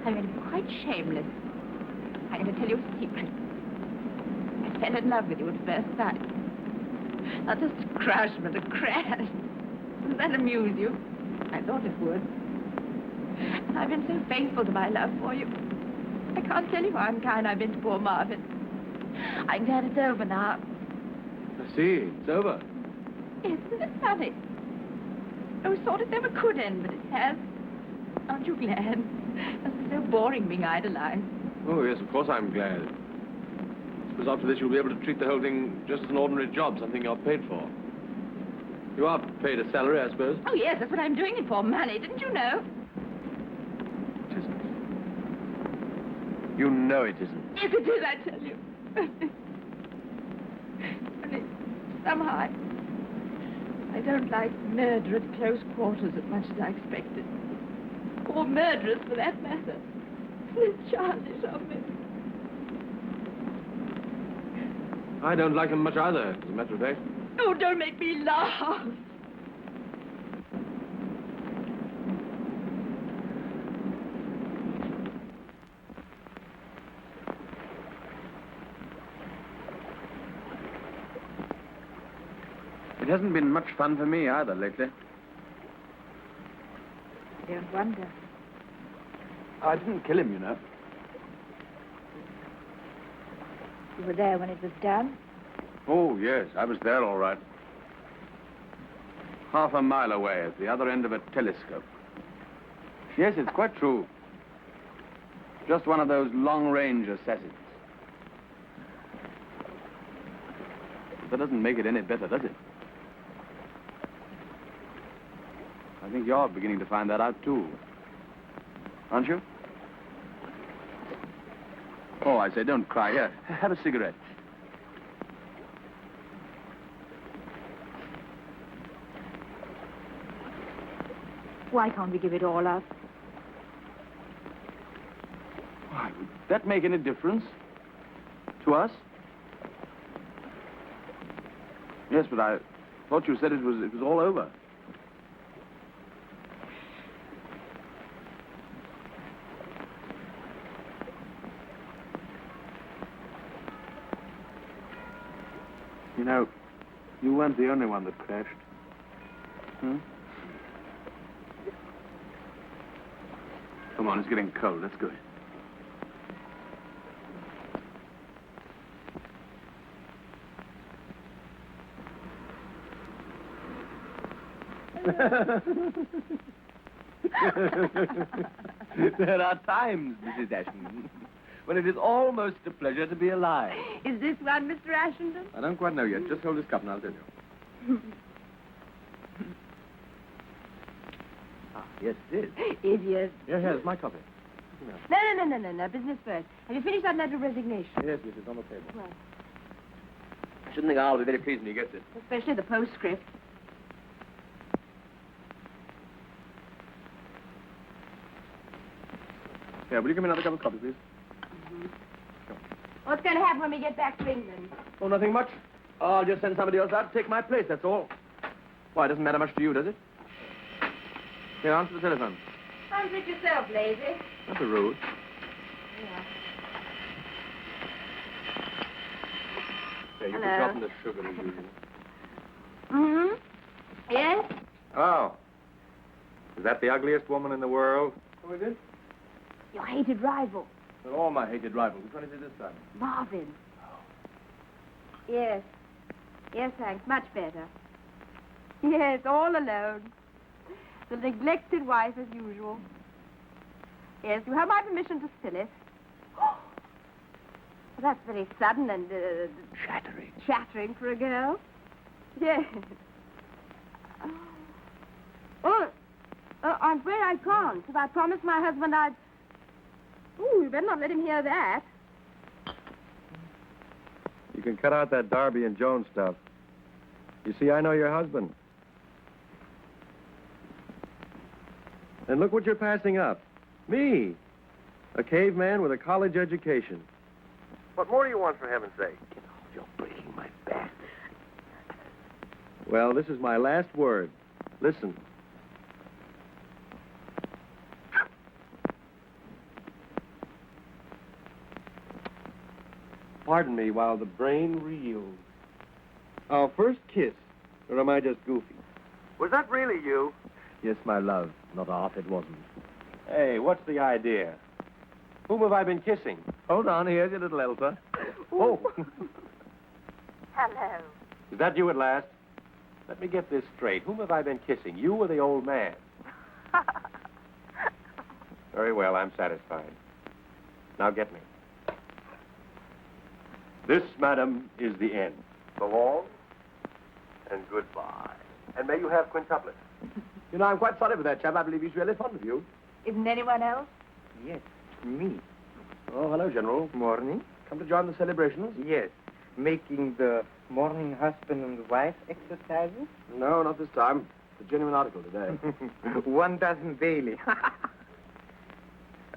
I'm going to be quite shameless. I'm going to tell you a secret. I fell in love with you at first sight. Not just a crush, but a crash. Does that amuse you? I thought it would. I've been so faithful to my love for you. I can't tell you how unkind I've been to poor Marvin. I'm glad it's over now. I see. It's over. Isn't it funny? I always thought it never could end, but it has. Aren't you glad? It's so boring being idolized. Oh, yes, of course I'm glad. Because after this you'll be able to treat the whole thing just as an ordinary job, something you're paid for. You are paid a salary, I suppose? Oh, yes, that's what I'm doing it for, money. Didn't you know? It isn't. You know it isn't. Yes, it is, I tell you. Only somehow I don't like murder at close quarters as much as I expected. Or murderers, for that matter. It's childish of me. I don't like him much either, as a matter of fact. Oh, don't make me laugh. It hasn't been much fun for me either lately. I don't wonder. I didn't kill him, you know. You were there when it was done? Oh, yes, I was there all right. Half a mile away at the other end of a telescope. Yes, it's quite true. Just one of those long-range assassins. But that doesn't make it any better, does it? I think you're beginning to find that out, too. Aren't you? Oh, I say, don't cry. Here, have a cigarette. Why can't we give it all up? Why, would that make any difference? To us? Yes, but I thought you said it was all over. You know, you weren't the only one that crashed. Hmm? Come on, it's getting cold. Let's go. There are times, Mrs. Ashton, when it is almost a pleasure to be alive. Is this one, Mr. Ashenden? I don't quite know yet. Just hold this cup and I'll tell you. Yes, it is. Idiot. Yes, here's my copy. No. Business first. Have you finished that letter of resignation? Yes, yes, it's on the table. Well, I shouldn't think I'll be very pleased when he gets it. especially the postscript. Yeah, will you give me another cup of coffee, please? What's going to happen when we get back to England? Oh, nothing much. I'll just send somebody else out to take my place, that's all. Why, it doesn't matter much to you, does it? Here, answer the telephone. Answer it yourself, lazy. That's a rude. Yeah. You've Hello. forgotten the sugar as usual. Mm-hmm. Yes? Oh. Is that the ugliest woman in the world? Who is it? Your hated rival, They're all my hated rivals. Which one is it this time? Marvin. Yes. Yes, thanks. Much better. Yes, all alone. The neglected wife as usual. Yes, you have my permission to spill it. Well, that's very sudden and, Shattering. chattering for a girl. Yes. Oh, I'm afraid I can't. If I promised my husband I'd... Ooh, you better not let him hear that. You can cut out that Darby and Jones stuff. You see, I know your husband. And look what you're passing up. Me. A caveman with a college education. What more do you want, for heaven's sake? You're breaking my back. Well, this is my last word. Listen. Pardon me while the brain reels. Our first kiss, or am I just goofy? Was that really you? Yes, my love. Not off, it wasn't. Hey, what's the idea? Whom have I been kissing? Hold on, here's your little Elsa. Oh. Hello. Is that you at last? Let me get this straight. Whom have I been kissing, you or the old man? Very well, I'm satisfied. Now get me. This, madam, is the end. So long, and goodbye. And may you have quintuplets. You know, I'm quite sorry for that chap. I believe he's really fond of you. Isn't anyone else? Yes, me. Oh, hello, General. Morning. Come to join the celebrations? Yes. Making the morning husband and wife exercises? No, not this time. It's a genuine article today. 1 dozen daily.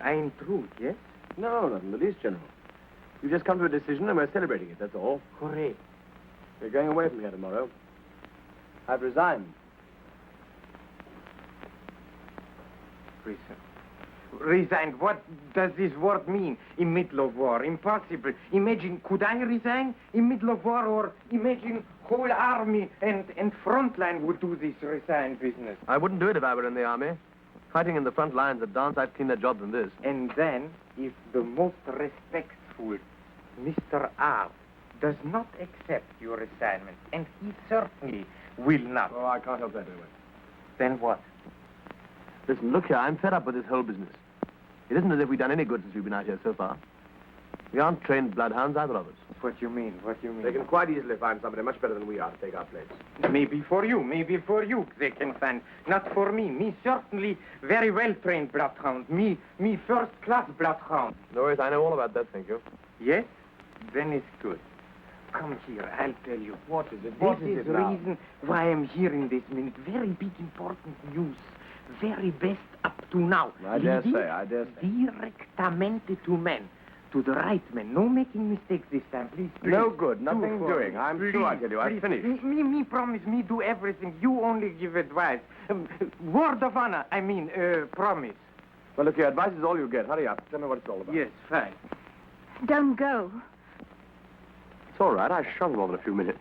I intrude, yes? No, not in the least, General. You've just come to a decision and we're celebrating it, that's all. Hooray. We're going away from here tomorrow. I've resigned. Resigned. What does this word mean? In middle of war. Impossible. Imagine, could I resign in middle of war, or imagine whole army and front line would do this resign business. I wouldn't do it if I were in the army. Fighting in the front lines at dance, I'd cleaner job than this. And then, if the most respectful Mr. R does not accept your assignment, and he certainly will not, Oh, I can't help that anyway. then what? Listen, look here, I'm fed up with this whole business. It isn't as if we've done any good since we've been out here so far. We aren't trained bloodhounds, either of us. What you mean? What you mean? They can quite easily find somebody much better than we are to take our place. Maybe for you they can find. Not for me. Me certainly very well-trained bloodhound. Me first-class bloodhound. No worries, I know all about that, thank you. Yes? Then it's good. Come here, I'll tell you. What is it? This is the reason why I'm here in this minute. Very big, important news. Very best up to now. I dare Leading say, I dare say. Directamente to men. To the right man. No making mistakes this time, please. No good, nothing Do for doing. me. I'm Please, through, I tell you. I've please. finished. Me promise, me do everything. You only give advice. Word of honor, I mean, promise. Well, look here, advice is all you get. Hurry up. Tell me what it's all about. Yes, fine. Don't go. It's all right. I shall more than a few minutes.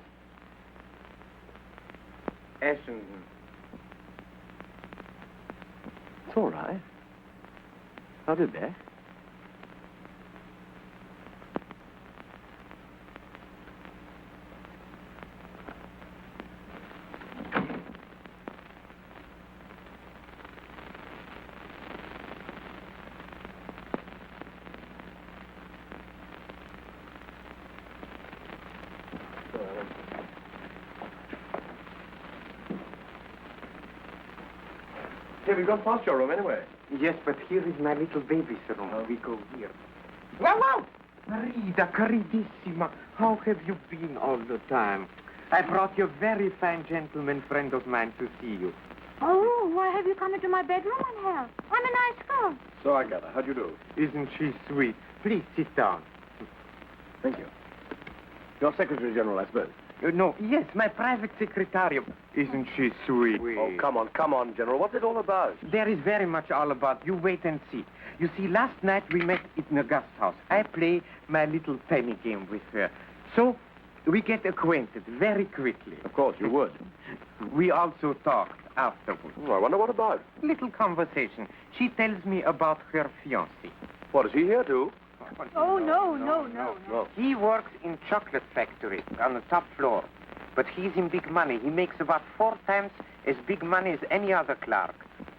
Ashenden. It's all right. I'll be back. Hey, we've gone past your room anyway. Yes, but here is my little baby's room. We go here. Wow! Marida, caridissima, how have you been all the time? I brought you a very fine gentleman friend of mine to see you. Oh, why have you come into my bedroom, Angel? I'm a nice girl. So I gather. How'd you do? Isn't she sweet? Please sit down. Thank you. Your Secretary General, I suppose. No, yes, my private secretary. Isn't she sweet? Oh, come on, General. What's it all about? There is very much all about. You wait and see. You see, last night we met in a guest house. I play my little penny game with her. So, We get acquainted very quickly. Of course, you would. We also talked afterwards. Oh, I wonder what about. Little conversation. She tells me about her fiancé. What, is he here too? Oh, no. He works in chocolate factory on the top floor. But he's in big money. He makes about 4 times as big money as any other clerk.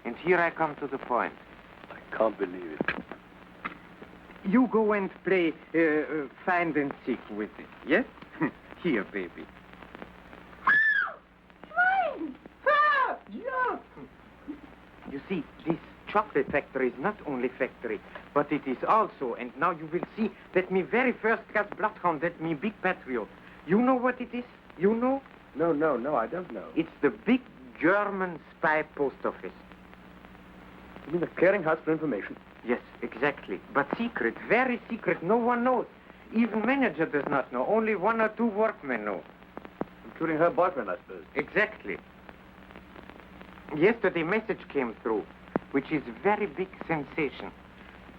And here I come to the point. I can't believe it. You go and play find and seek with it, yes? Here, baby. Schwein! Ah! Ja! You see, this chocolate factory is not only factory, but it is also, and now you will see, that me very first class bloodhound, that me big patriot. You know what it is? You know? No, I don't know. It's the big German spy post office. You mean the clearinghouse for information? Yes, exactly. But secret, very secret. No one knows. Even manager does not know. Only 1 or 2 workmen know. Including her boyfriend, I suppose. Exactly. Yesterday, message came through, which is very big sensation.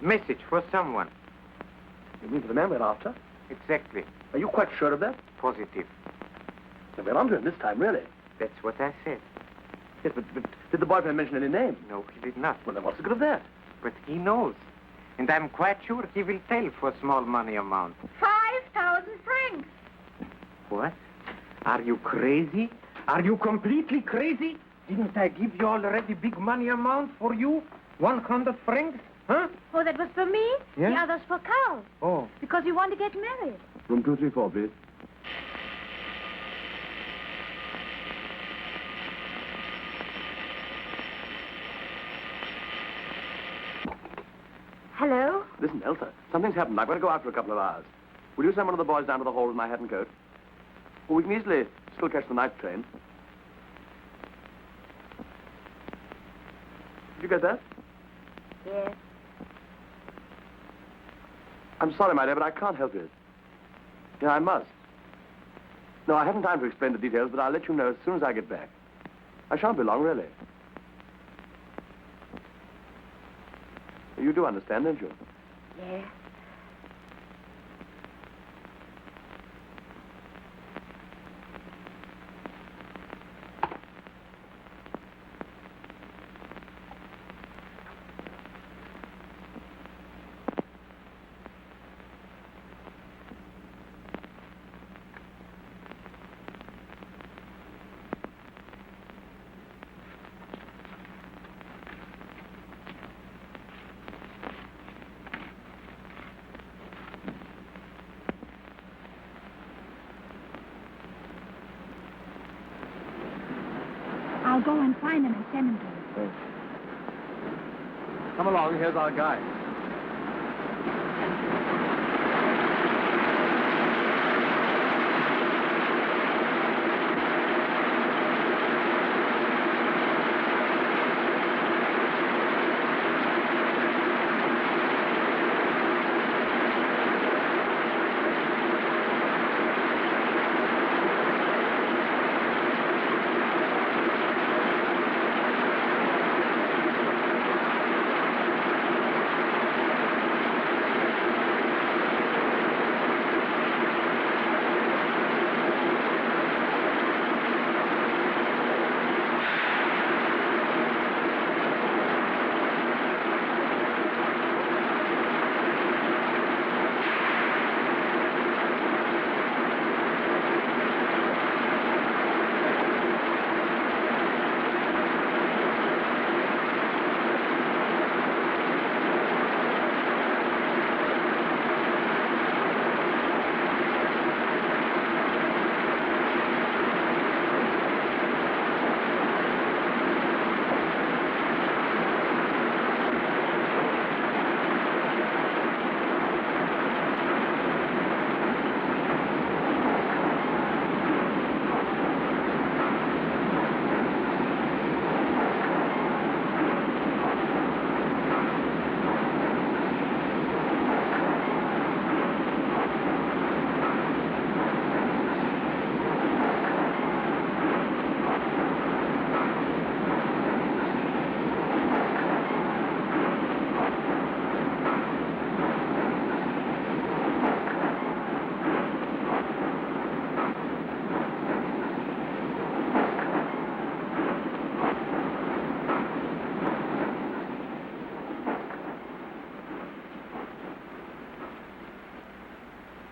Message for someone. You mean for the man we're after? Exactly. Are you quite sure of that? Positive. Then we're onto him this time, really. That's what I said. Yes, but did the boyfriend mention any name? No, he did not. Well, then what's the good of that? But he knows. And I'm quite sure he will tell for small money amount. 5,000 francs. What? Are you crazy? Are you completely crazy? Didn't I give you already big money amount for you? 100 francs? Huh? Oh, that was for me? Yeah? The other's for Carl. Oh. Because you want to get married. Room 234, please. Hello? Listen, Elsa, something's happened. I've got to go out for a couple of hours. Will you send one of the boys down to the hall with my hat and coat? Well, we can easily still catch the night train. Did you get that? Yes. I'm sorry, my dear, but I can't help it. Yeah, I must. No, I haven't time to explain the details, but I'll let you know as soon as I get back. I shan't be long, really. You do understand, don't you? Yes. I'll go and find him and send him to you. Come along, here's our guide.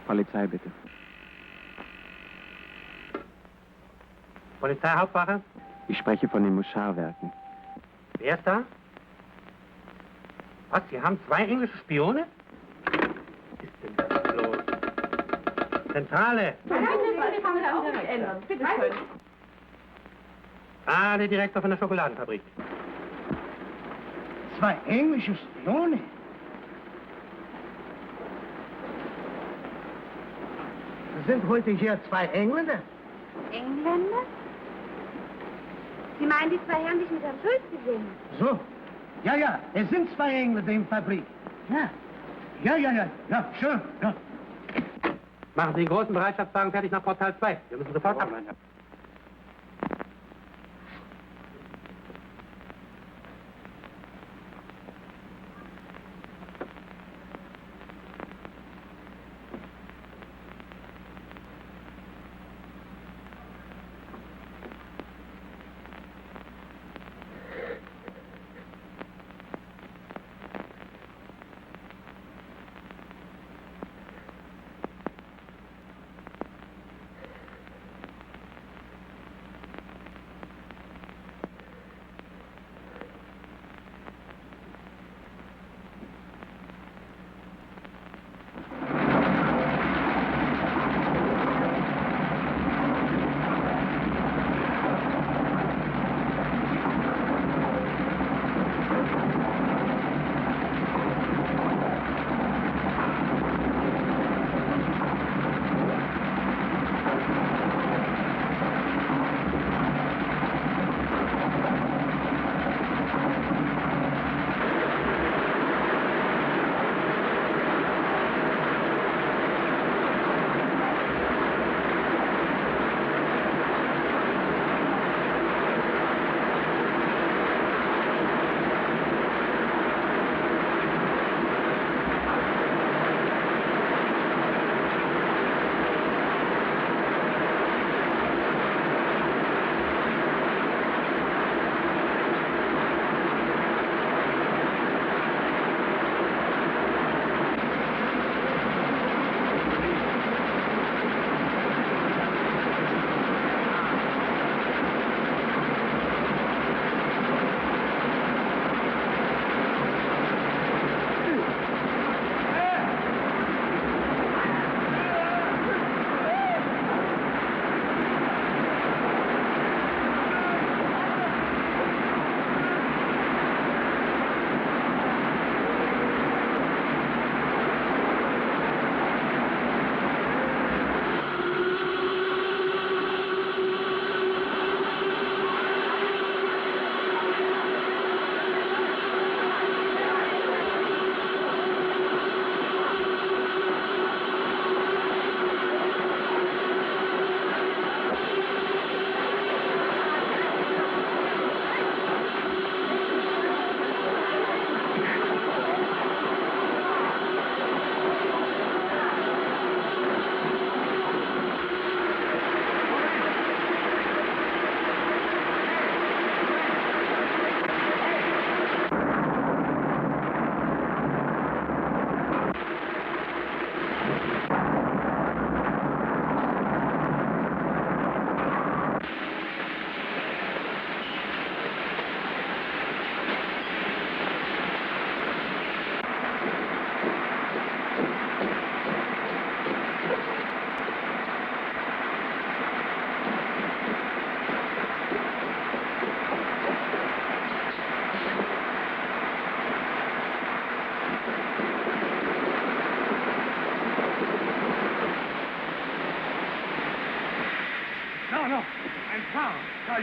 Polizei, bitte. Polizeihauptwache? Ich spreche von den Muscharwerken. Wer ist da? Was, Sie haben 2 englische Spione? Was ist denn das los? Zentrale! Bitte schön. Ah, der Direktor von der Schokoladenfabrik. 2 englische Spione? Sind heute hier 2 Engländer? Engländer? Sie meinen die 2 Herren, die ich mit Herrn Schulz gesehen habe? So. Ja, es sind 2 Engländer in der Fabrik. Ja, schön, ja. Machen Sie den großen Bereitschaftswagen fertig nach Portal 2. Wir müssen sofort ab.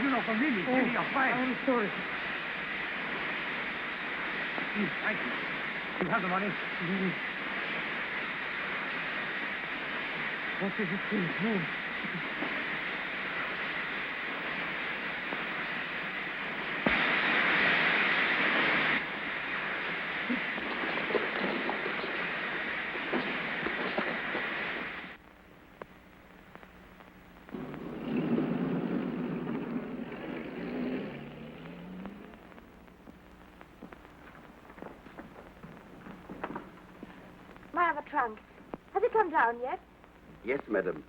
You know, from Mimi, give me a fine. I'm sorry. Thank you. You have the money? What does it mean? My other trunk. Has it come down yet? Yes, madam.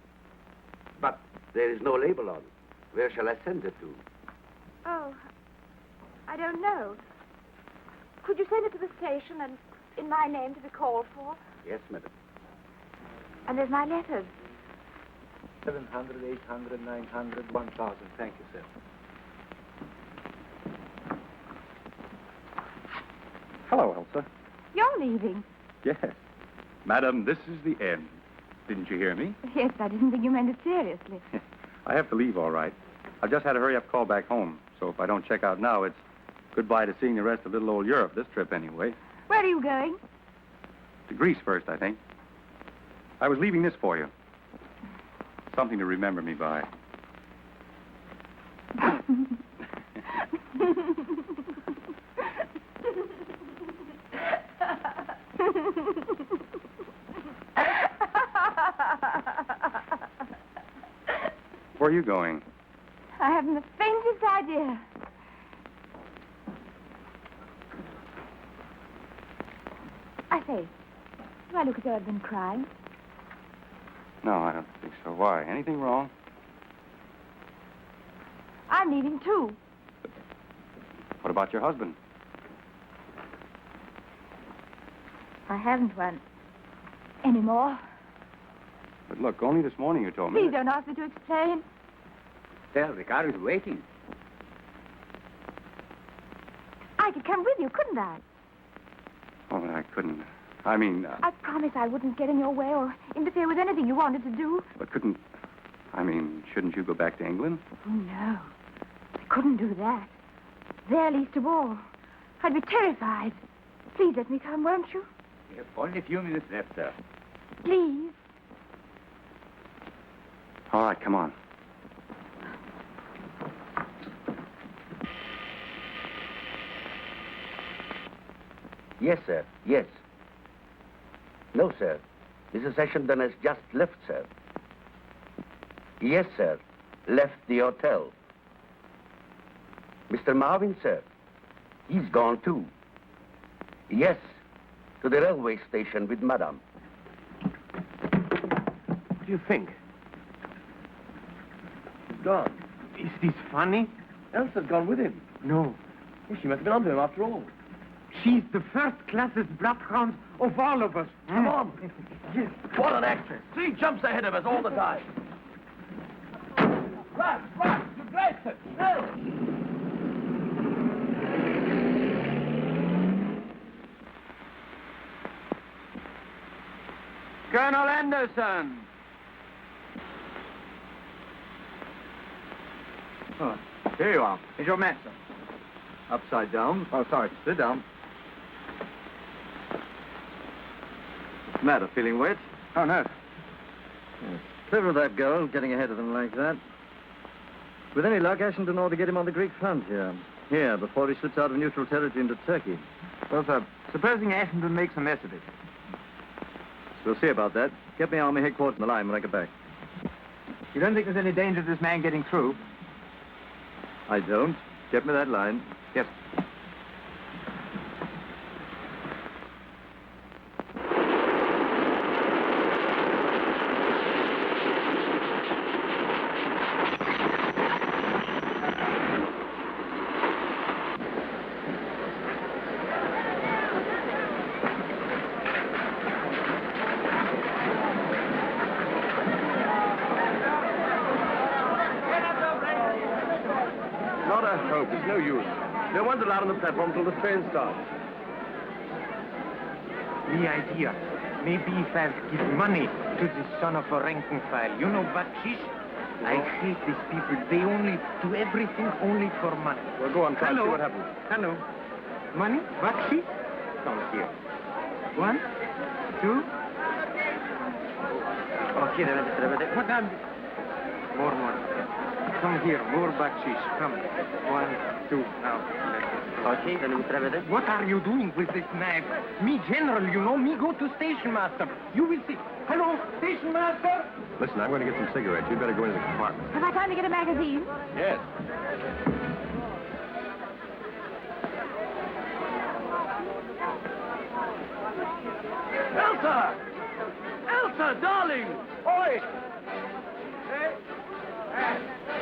But there is no label on. Where shall I send it to? Oh, I don't know. Could you send it to the station and in my name to be called for? Yes, madam. And there's my letters. 700, 800, 900, 1,000. Thank you, sir. Hello, Elsa. You're leaving. Yes. Madam, this is the end. Didn't you hear me? Yes, I didn't think you meant it seriously. I have to leave, all right. I've just had a hurry-up call back home, so if I don't check out now, it's goodbye to seeing the rest of little old Europe, this trip anyway. Where are you going? To Greece first, I think. I was leaving this for you. Something to remember me by. Where are you going? I haven't the faintest idea. I say, do I look as though I've been crying? No, I don't think so. Why? Anything wrong? I'm leaving, too. What about your husband? I haven't one. Anymore. But look, only this morning you told me. Please don't ask me to explain. Sir, the car is waiting. I could come with you, couldn't I? Oh, I couldn't. I mean... I promised I wouldn't get in your way or interfere with anything you wanted to do. But couldn't... I mean, shouldn't you go back to England? Oh, no. I couldn't do that. There least of all. I'd be terrified. Please let me come, won't you? We have only a few minutes left, sir. Please. All right, come on. Yes, sir. Yes. No, sir. Mrs. Ashenden has just left, sir. Yes, sir. Left the hotel. Mr. Marvin, sir. He's gone, too. Yes. To the railway station with Madame. What do you think? He's gone. Is this funny? Elsa's gone with him. No. She must have been onto him after all. She's the first-classest bloodhound of all of us. Come on. Yes. What an actress. 3 jumps ahead of us all the time. Right, you drive, sir. No. Colonel Anderson. Oh, here you are. Is your master? Upside down. Oh, sorry. Sit down. What's the matter? Feeling wet? Oh, no. Yes. Clever of that girl, getting ahead of them like that. With any luck, Ashenden ought to get him on the Greek front here. Here, before he slips out of neutral territory into Turkey. Well, sir, supposing Ashenden makes a mess of it. We'll see about that. Get me Army headquarters in the line when I get back. You don't think there's any danger of this man getting through? I don't. Get me that line. Yes. Not a hope. It's no use. No one's allowed on the platform till the train starts. The idea. Maybe if I give money to this son of a rank and file. You know, bakshish? I hate these people. They only do everything only for money. Well, go on, try and Hello. see what happens. Hello. Money? Bakshish? Come here. 1, 2. Okay, what more money. Come here, more bakshish. Come. 1, 2. Now. Okay, What are you doing with this knife? Me, general, you know. Me go to station master. You will see. Hello, station master. Listen, I'm going to get some cigarettes. You'd better go into the compartment. Have I time to get a magazine? Yes. Elsa! Elsa! Walter, darling! Oi!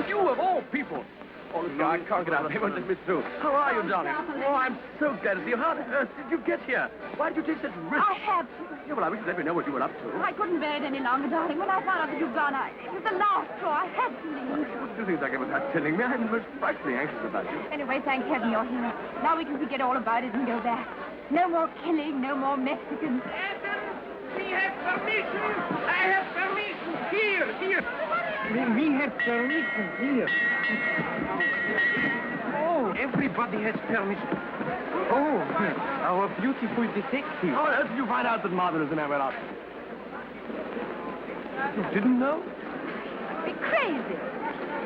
You of all people! Oh, look, I can't get out of here. Won't let me through. How are you, darling? Oh, I'm so glad to see you. How on earth did you get here? Why did you take such risks? I have to. Yeah, well, I wish you'd let me know what you were up to. I couldn't bear it any longer, darling. When I found out that you'd gone, it was the last straw. I had to leave. What do you think exactly without telling me? I'm most frightfully anxious about you. Anyway, thank heaven you're here. Now we can forget all about it and go back. No more killing, no more Mexicans. We have permission. I have permission. Here. We have permission here. Oh, everybody has permission. Oh, our beautiful detective. How on earth did you find out that Martha is the man we're after? You didn't know? You're crazy.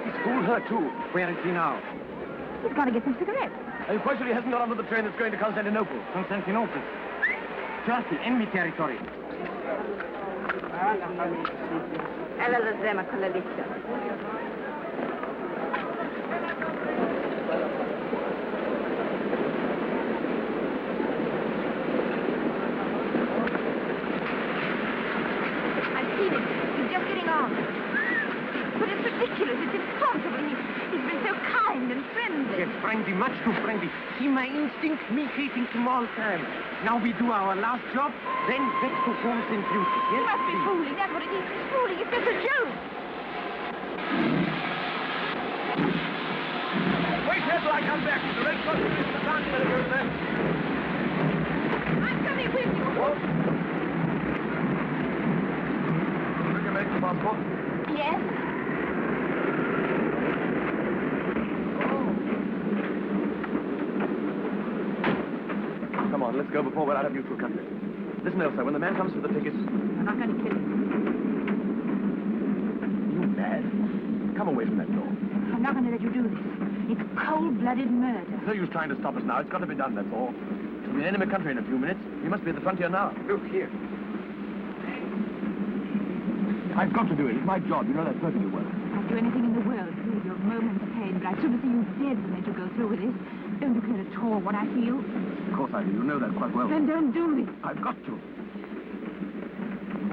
He fooled her, too. Where is he now? He's going to get some cigarettes. Are you quite sure he hasn't got onto the train that's going to Constantinople? Constantinople. Turkey, enemy territory. Alla la zema con la lista. I've seen him. He's just getting on. But it's ridiculous. It's impossible. He's been so kind and friendly. Yes, friendly, much too friendly. See my instinct, me hating him all time. Now we do our last job, then back to homes and beauty. He Yes, must be fooling. That's what it is. He's fooling. It's just a joke. Wait here till I come back. The red cross is the down goes there. I'm coming with you. What? Bring your medical passport. Yes? Come on, let's go before we're out of neutral country. Listen, Elsa, when the man comes for the tickets... I'm not going to kill him. You mad? Come away from that door. I'm not going to let you do this. It's cold-blooded murder. There's no use trying to stop us now. It's got to be done, that's all. We'll be in enemy country in a few minutes. We must be at the frontier now. Look here. I've got to do it. It's my job. You know that perfectly well. I'd do anything in the world to relieve your moment's pain, but I'd sooner see you dead than let you go through with this. Don't you care at all what I feel? Of course I do. You know that quite well. Then don't do this. I've got to.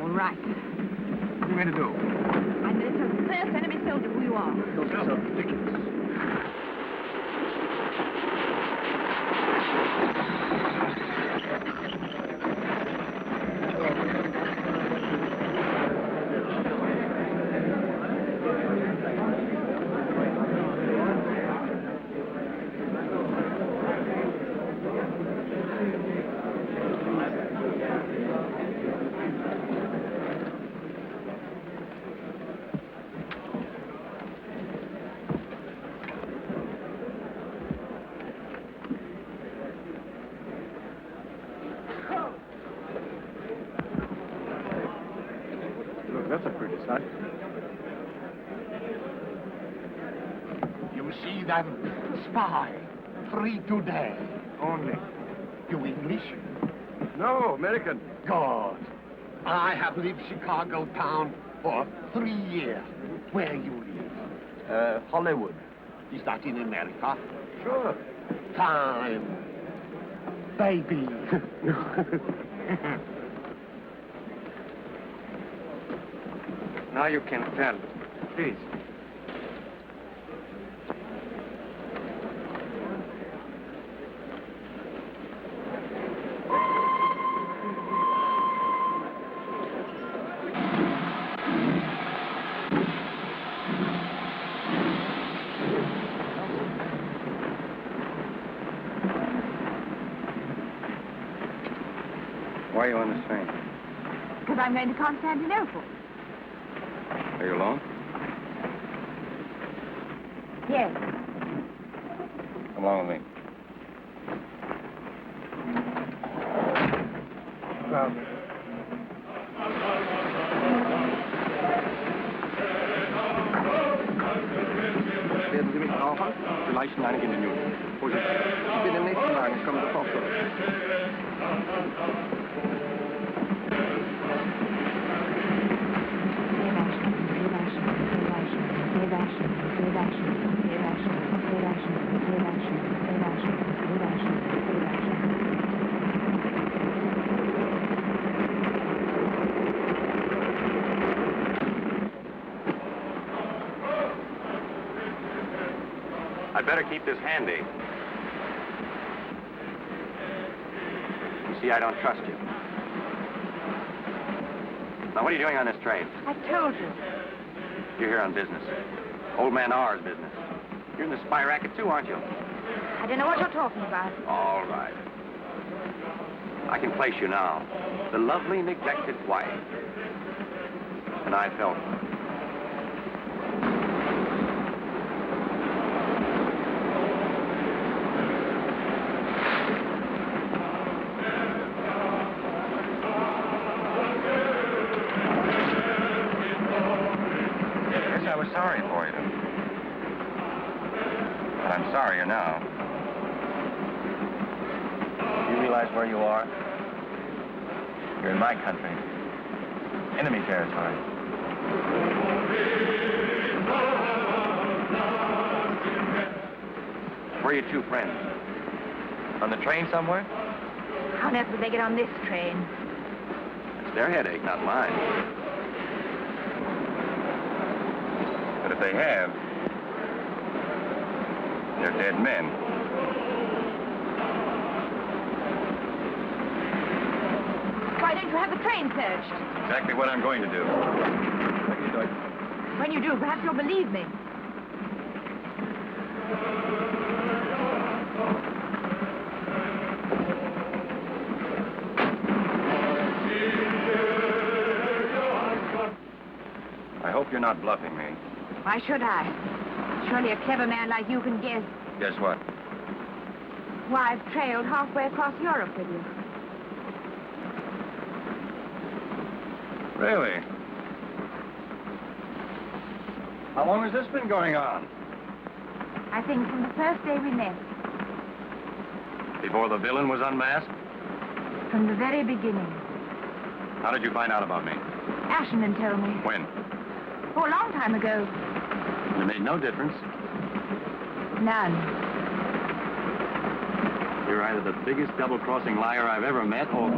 All right. What are you going to do? I'm going to tell the first enemy soldier who you are. You're so ridiculous. That's a pretty sight. You see them? Spy. Free today. Only. You English? No, American. God. I have lived Chicago town for 3 years. Where you live? Hollywood. Is that in America? Sure. Time. Baby. Now you can tell. Please. Why are you on this train? Because I'm going to Constantinople. Are you alone? Yes. Come along with me. Well, Werden Sie mich brauchen? Vielleicht in einigen Minuten. Vorsicht. Ich bin im nächsten Wagen. Ich komme sofort zurück. I'd better keep this handy. You see, I don't trust you. Now, what are you doing on this train? I told you. You're here on business. Old man R's business. You're in the spy racket, too, aren't you? I don't know what you're talking about. All right. I can place you now. The lovely, neglected wife. And I felt it. Yes, I was sorry for you. But I'm sorrier now. You realize where you are? You're in my country. Enemy territory. Where are your two friends? On the train somewhere? How on earth would they get on this train? It's their headache, not mine. But if they have, they're dead men. Why don't you have the train searched? Exactly what I'm going to do. What are you doing? When you do, perhaps you'll believe me. I hope you're not bluffing me. Why should I? Surely a clever man like you can guess. Guess what? Why, I've trailed halfway across Europe with you. Really? How long has this been going on? I think from the first day we met. Before the villain was unmasked? From the very beginning. How did you find out about me? Ashenden told me. When? Oh, a long time ago. It made no difference. None. You're either the biggest double-crossing liar I've ever met, or...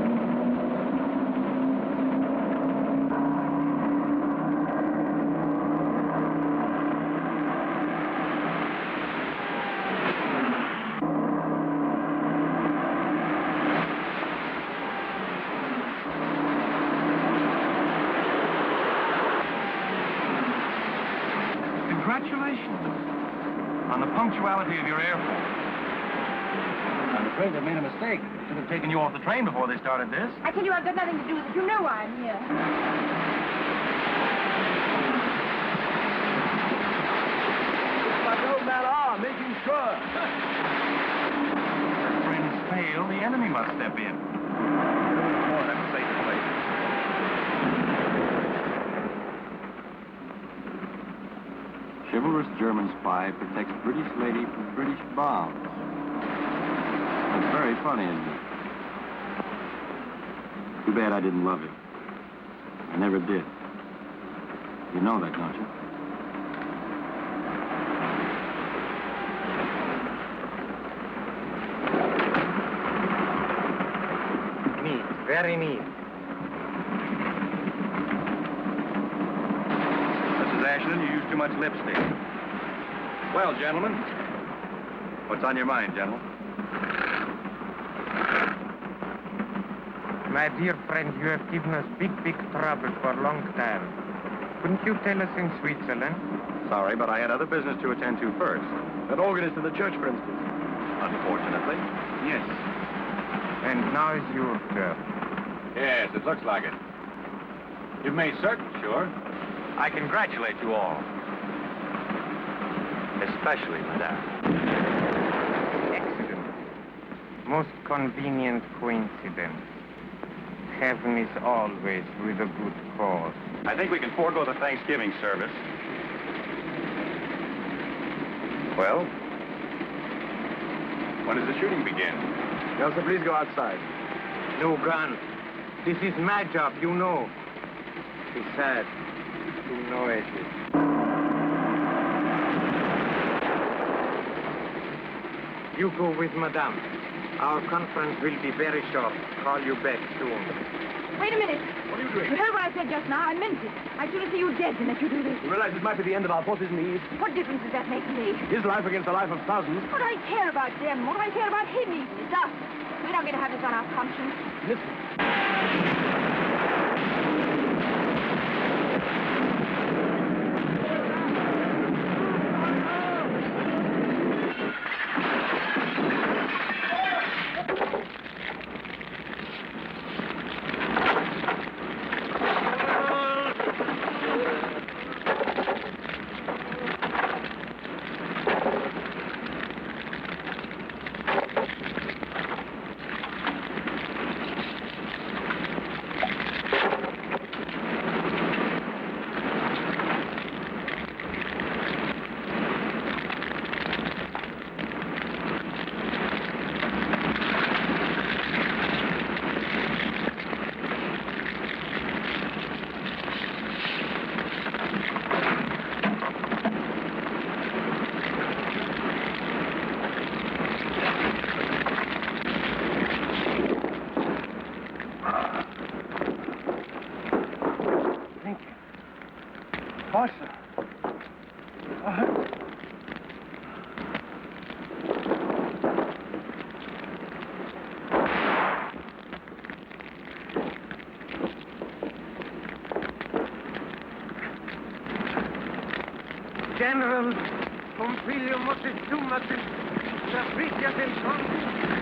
Congratulations on the punctuality of your airport. I'm afraid they made a mistake. Should have taken you off the train before they started this. I tell you, I've got nothing to do with it. You know why I'm here. Like old man R, making sure. If friends fail, the enemy must step in. More than a safe place. Chivalrous German spy protects British lady from British bombs. That's very funny, isn't it? Too bad I didn't love it. I never did. You know that, don't you? Neat, very neat. Mrs. Ashton, you use too much lipstick. Well, gentlemen, what's on your mind, gentlemen? My dear friend, you have given us big trouble for a long time. Couldn't you tell us in Switzerland? Sorry, but I had other business to attend to first. That organist in the church, for instance. Unfortunately. Yes. And now is your turn. Yes, it looks like it. You've made certain, sure. I congratulate you all. Especially Madame. Excellent. Most convenient coincidence. Heaven is always with a good cause. I think we can forego the Thanksgiving service. Well, when does the shooting begin? Elsa, please go outside. No gun. This is my job, you know. Besides, you know it is. You go with Madame. Our conference will be very short. Call you back soon. Wait a minute. What are you doing? You heard what I said just now. I meant it. I'd sooner see you dead than let you do this. You realize this might be the end of our forces in the East? What difference does that make to me? His life against the life of thousands. What do I care about them? What do I care about him? He's us. We're not going to have this on our conscience. Listen. Awesome. General Pompilio Moctezuma, the Brigadier del Conde.